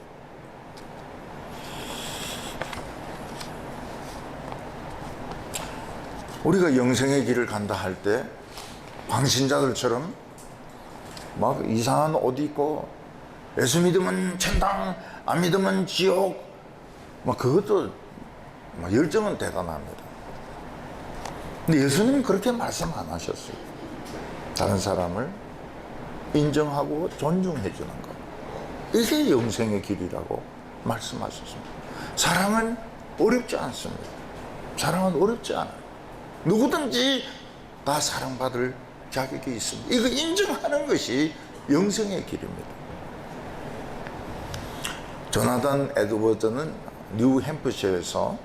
우리가 영생의 길을 간다 할 때 광신자들처럼 막 이상한 옷 입고 예수 믿으면 천당, 안 믿으면 지옥, 막 그것도 막 열정은 대단합니다. 근데 예수님은 그렇게 말씀 안 하셨어요. 다른 사람을 인정하고 존중해 주는 것, 이게 영생의 길이라고 말씀하셨습니다. 사랑은 어렵지 않습니다. 사랑은 어렵지 않아요. 누구든지 다 사랑받을 자격이 있습니다. 이거 인정하는 것이 영생의 길입니다. 조나단 에드워드는 뉴햄프셔에서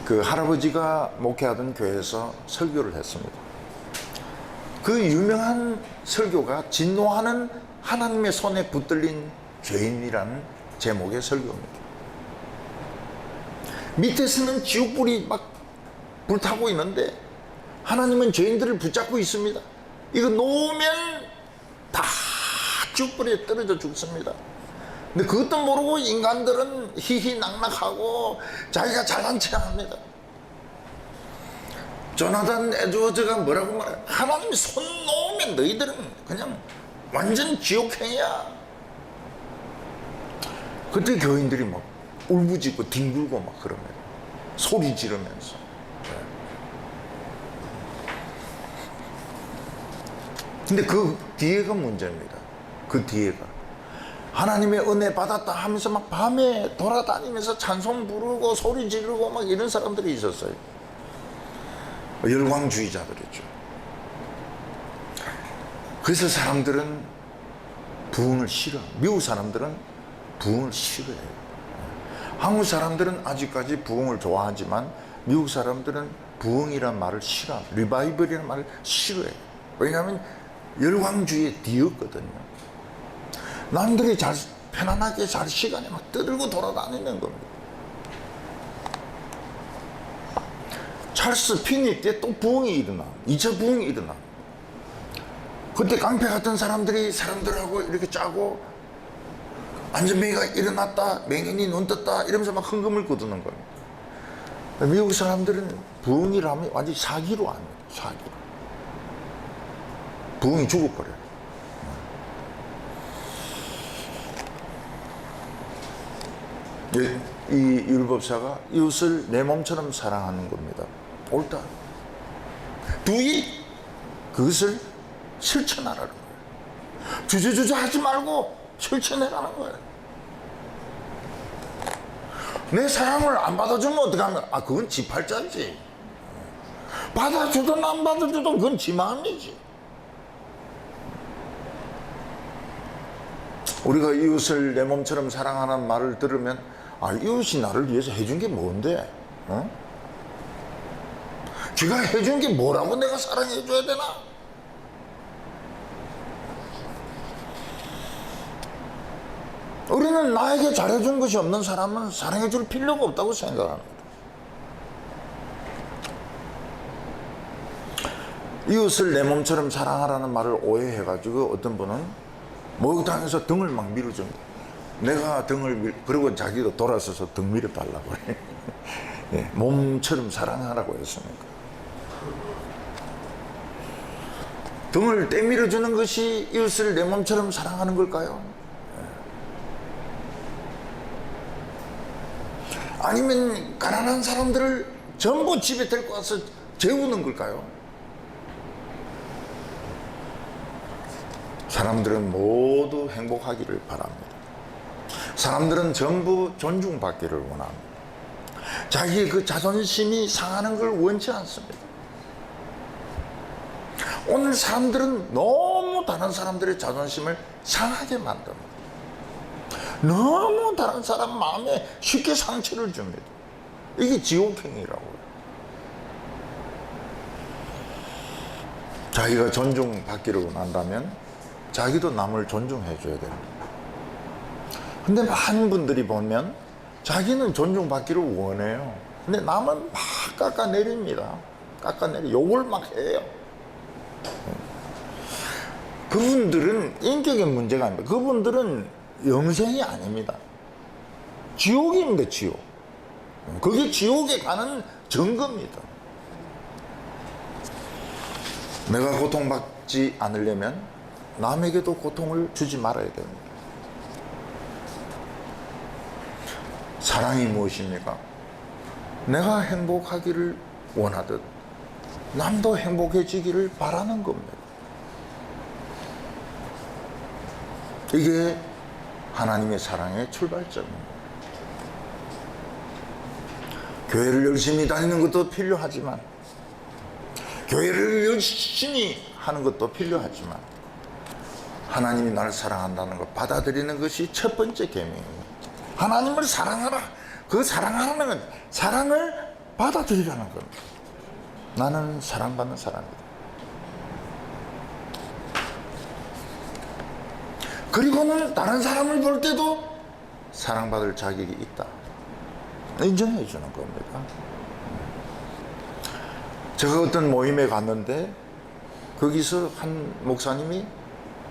그 할아버지가 목회하던 교회에서 설교를 했습니다. 그 유명한 설교가 진노하는 하나님의 손에 붙들린 죄인이라는 제목의 설교입니다. 밑에서는 지옥불이 막 불타고 있는데 하나님은 죄인들을 붙잡고 있습니다. 이거 놓으면 다 지옥불에 떨어져 죽습니다. 근데 그것도 모르고 인간들은 희희낙낙하고 자기가 잘난 체 합니다. 조나단 에드워드가 뭐라고 말해요? 하나님이 손 놓으면 너희들은 그냥 완전 지옥행이야. 그때 교인들이 막 울부짖고 뒹굴고 막 그럽니다. 소리 지르면서. 근데 그 뒤에가 문제입니다. 그 뒤에가 하나님의 은혜 받았다 하면서 막 밤에 돌아다니면서 찬송 부르고 소리 지르고 막 이런 사람들이 있었어요. 열광주의자들이죠. 그래서 사람들은 부흥을 싫어해요. 미국 사람들은 부흥을 싫어해요. 한국 사람들은 아직까지 부흥을 좋아하지만 미국 사람들은 부흥이란 말을 싫어해요. 리바이벌이라는 말을 싫어해요. 왜냐하면 열광주의에 뒤었거든요. 남들이 잘 편안하게 잘 시간에 막 떠들고 돌아다니는 겁니다. 찰스 피니 때 또 부흥이 일어나. 2차 부흥이 일어나. 그때 깡패 같은 사람들이 사람들하고 이렇게 짜고 안전뱅이가 일어났다, 맹인이 눈 떴다 이러면서 막 헌금을 거두는 거예요. 미국 사람들은 부흥이라 하면 완전히 사기로 합니다. 사기로. 부흥이 죽어버려요. 이 율법사가 이웃을 내 몸처럼 사랑하는 겁니다. 옳다. 두이 그것을 실천하라는 거예요. 주저주저 하지 말고 실천해라는 거예요. 내 사랑을 안 받아주면 어떡하면, 그건 지 팔자지. 받아주든 안 받아주든 그건 지 마음이지. 우리가 이웃을 내 몸처럼 사랑하는 말을 들으면, 이웃이 나를 위해서 해준 게 뭔데? 걔가 해준 게 뭐라고 내가 사랑해줘야 되나? 우리는 나에게 잘해준 것이 없는 사람은 사랑해줄 필요가 없다고 생각합니다. 이웃을 내 몸처럼 사랑하라는 말을 오해해가지고 어떤 분은 목욕탕에서 등을 막 밀어줍니다. 내가 등을 그러고 자기도 돌아서서 등 밀어달라고 해. 예, 몸처럼 사랑하라고 했으니까. 등을 떼밀어주는 것이 이웃을 내 몸처럼 사랑하는 걸까요? 아니면 가난한 사람들을 전부 집에 데리고 와서 재우는 걸까요? 사람들은 모두 행복하기를 바랍니다. 사람들은 전부 존중받기를 원합니다. 자기의 그 자존심이 상하는 걸 원치 않습니다. 오늘 사람들은 너무 다른 사람들의 자존심을 상하게 만듭니다. 너무 다른 사람 마음에 쉽게 상처를 줍니다. 이게 지옥행위라고요. 자기가 존중받기를 원한다면 자기도 남을 존중해 줘야 됩니다. 근데 많은 분들이 보면 자기는 존중받기를 원해요. 근데 남은 막 깎아내립니다. 깎아내려 욕을 막 해요. 그분들은 인격의 문제가 아닙니다. 그분들은 영생이 아닙니다. 지옥입니다. 지옥. 그게 지옥에 가는 증거입니다. 내가 고통받지 않으려면 남에게도 고통을 주지 말아야 됩니다. 사랑이 무엇입니까? 내가 행복하기를 원하듯 남도 행복해지기를 바라는 겁니다. 이게 하나님의 사랑의 출발점입니다. 교회를 열심히 다니는 것도 필요하지만, 교회를 열심히 하는 것도 필요하지만, 하나님이 나를 사랑한다는 걸 받아들이는 것이 첫 번째 계명입니다. 하나님을 사랑하라. 그 사랑하라는 건 사랑을 받아들이라는 겁니다. 나는 사랑받는 사람이다. 그리고는 다른 사람을 볼 때도 사랑받을 자격이 있다. 인정해 주는 겁니다. 제가 어떤 모임에 갔는데 거기서 한 목사님이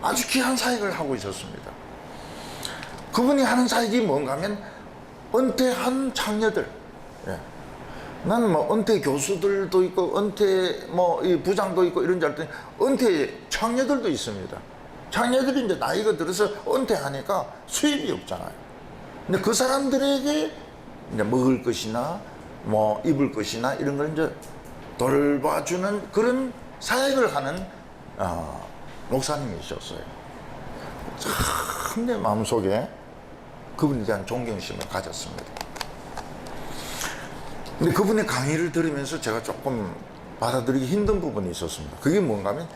아주 귀한 사역을 하고 있었습니다. 그분이 하는 사역이 뭔가 하면 은퇴한 장녀들, 나는 뭐 은퇴 교수들도 있고 은퇴 뭐 이 부장도 있고 이런 줄 알았더니 은퇴 장녀들도 있습니다. 장녀들이 이제 나이가 들어서 은퇴하니까 수입이 없잖아요. 근데 그 사람들에게 이제 먹을 것이나 뭐 입을 것이나 이런 걸 이제 돌봐주는 그런 사역을 하는 목사님이셨어요. 참 내 마음속에 그분에 대한 존경심을 가졌습니다. 근데 그분의 강의를 들으면서 제가 조금 받아들이기 힘든 부분이 있었습니다. 그게 뭔가 하면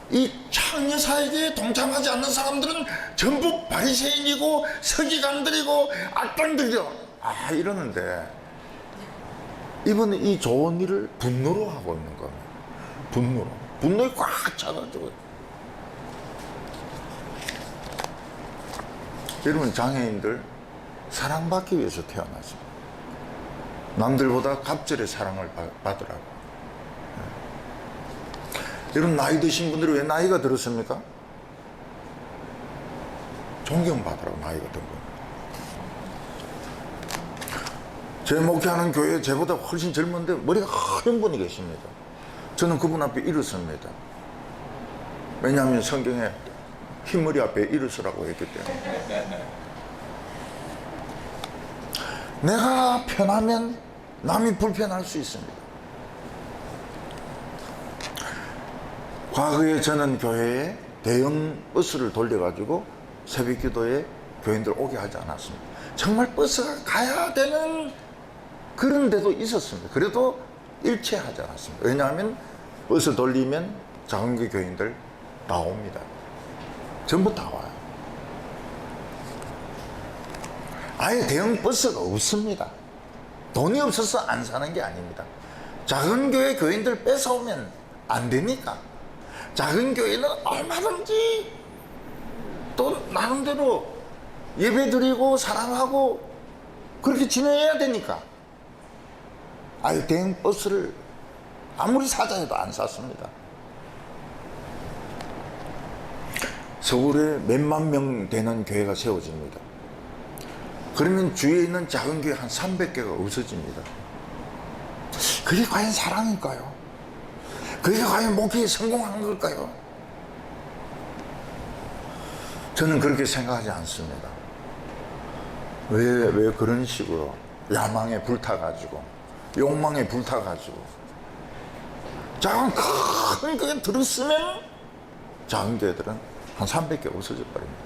이 창녀 사역에 동참하지 않는 사람들은 전부 바리새인이고 서기관들이고 악당들이요 이러는데 이분은 이 좋은 일을 분노로 하고 있는 겁니다. 분노에 꽉 차가지고. 여러분, 장애인들 사랑받기 위해서 태어났습니다. 남들보다 갑절의 사랑을 받으라고. 여러분, 나이 드신 분들이 왜 나이가 들었습니까? 존경받으라고 나이가 든 겁니다. 제 목회하는 교회에 저보다 훨씬 젊은데 머리가 하얀 분이 계십니다. 저는 그분 앞에 일었습니다. 왜냐하면 성경에 흰머리 앞에 일으서라고 했기 때문에. 내가 편하면 남이 불편할 수 있습니다. 과거에 저는 교회에 대형 버스를 돌려가지고 새벽 기도에 교인들 오게 하지 않았습니다. 정말 버스가 가야 되는 그런 데도 있었습니다. 그래도 일체하지 않았습니다. 왜냐하면 버스 돌리면 작은 교회 교인들 다 옵니다. 전부 다 와요. 아예 대형 버스가 없습니다. 돈이 없어서 안 사는 게 아닙니다. 작은 교회 교인들 뺏어오면 안 되니까. 작은 교회는 얼마든지 또 나름대로 예배 드리고 사랑하고 그렇게 지내야 되니까 아예 대형 버스를 아무리 사자 해도 안 샀습니다. 서울에 몇만 명 되는 교회가 세워집니다. 그러면 주위에 있는 작은 교회 한 300개가 없어집니다. 그게 과연 사랑일까요? 그게 과연 목회에 성공한 걸까요? 저는 그렇게 생각하지 않습니다. 왜 그런 식으로 야망에 불타가지고 욕망에 불타가지고 작은 큰 교회 들었으면 작은 교회들은 한 300개 없어져 버립니다.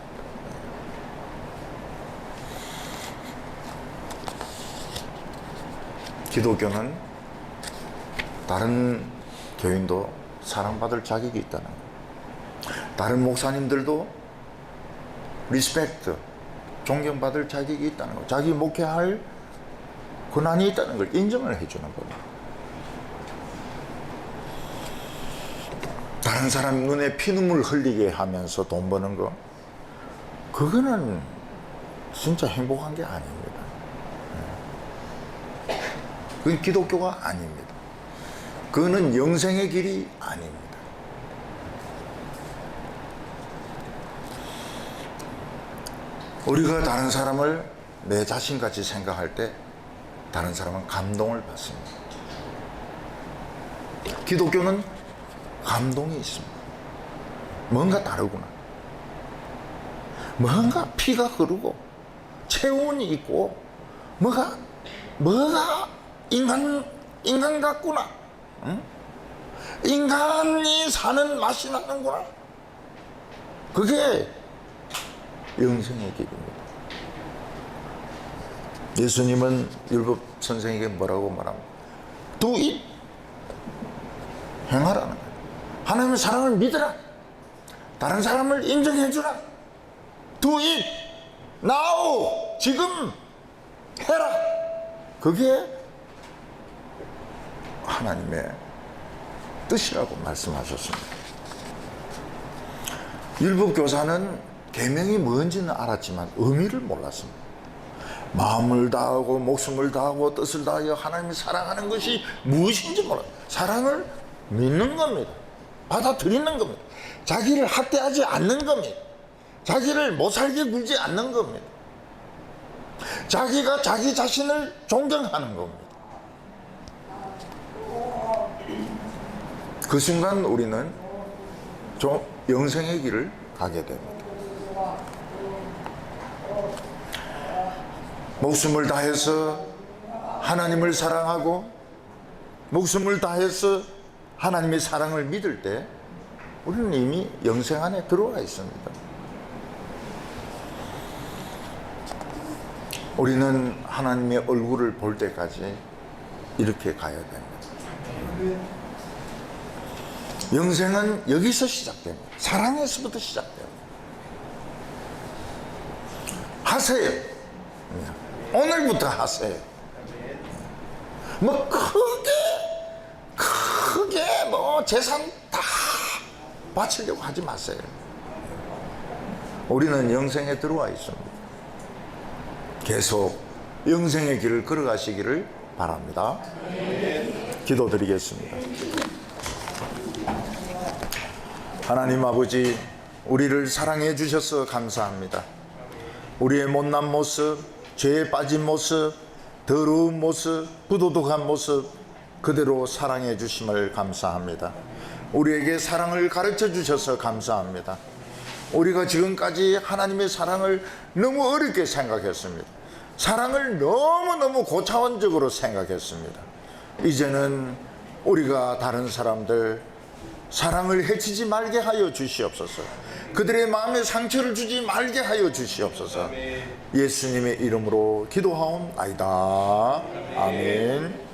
기독교는 다른 교인도 사랑받을 자격이 있다는 거예요. 다른 목사님들도 리스펙트, 존경받을 자격이 있다는 거예요. 자기 목회할 권한이 있다는 걸 인정을 해주는 겁니다. 다른 사람 눈에 피눈물 흘리게 하면서 돈 버는 거, 그거는 진짜 행복한 게 아닙니다. 그건 기독교가 아닙니다. 그거는 영생의 길이 아닙니다. 우리가 다른 사람을 내 자신같이 생각할 때 다른 사람은 감동을 받습니다. 기독교는 감동이 있습니다. 뭔가 다르구나. 뭔가 피가 흐르고 체온이 있고 뭐가 인간 같구나. 응? 인간이 사는 맛이 나는구나. 그게 영생의 길입니다. 예수님은 율법 선생에게 뭐라고 말합니까? Do it. 행하라는 거예요. 하나님의 사랑을 믿으라. 다른 사람을 인정해 주라. Do it. Now. 지금 해라. 그게 하나님의 뜻이라고 말씀하셨습니다. 율법 교사는 계명이 뭔지는 알았지만 의미를 몰랐습니다. 마음을 다하고 목숨을 다하고 뜻을 다하여 하나님을 사랑하는 것이 무엇인지 몰라요. 사랑을 믿는 겁니다. 받아들이는 겁니다. 자기를 학대하지 않는 겁니다. 자기를 못살게 굴지 않는 겁니다. 자기가 자기 자신을 존경하는 겁니다. 그 순간 우리는 좀 영생의 길을 가게 됩니다. 목숨을 다해서 하나님을 사랑하고 목숨을 다해서 하나님의 사랑을 믿을 때 우리는 이미 영생 안에 들어와 있습니다. 우리는 하나님의 얼굴을 볼 때까지 이렇게 가야 됩니다. 영생은 여기서 시작됩니다. 사랑에서부터 시작됩니다. 하세요. 오늘부터 하세요. 뭐 크게 뭐 재산 다 바치려고 하지 마세요. 우리는 영생에 들어와 있습니다. 계속 영생의 길을 걸어가시기를 바랍니다. 기도드리겠습니다. 하나님 아버지, 우리를 사랑해 주셔서 감사합니다. 우리의 못난 모습, 죄에 빠진 모습, 더러운 모습, 부도덕한 모습 그대로 사랑해 주심을 감사합니다. 우리에게 사랑을 가르쳐 주셔서 감사합니다. 우리가 지금까지 하나님의 사랑을 너무 어렵게 생각했습니다. 사랑을 너무너무 고차원적으로 생각했습니다. 이제는 우리가 다른 사람들 사랑을 해치지 말게 하여 주시옵소서. 그들의 마음에 상처를 주지 말게 하여 주시옵소서. 예수님의 이름으로 기도하옵나이다. 아멘.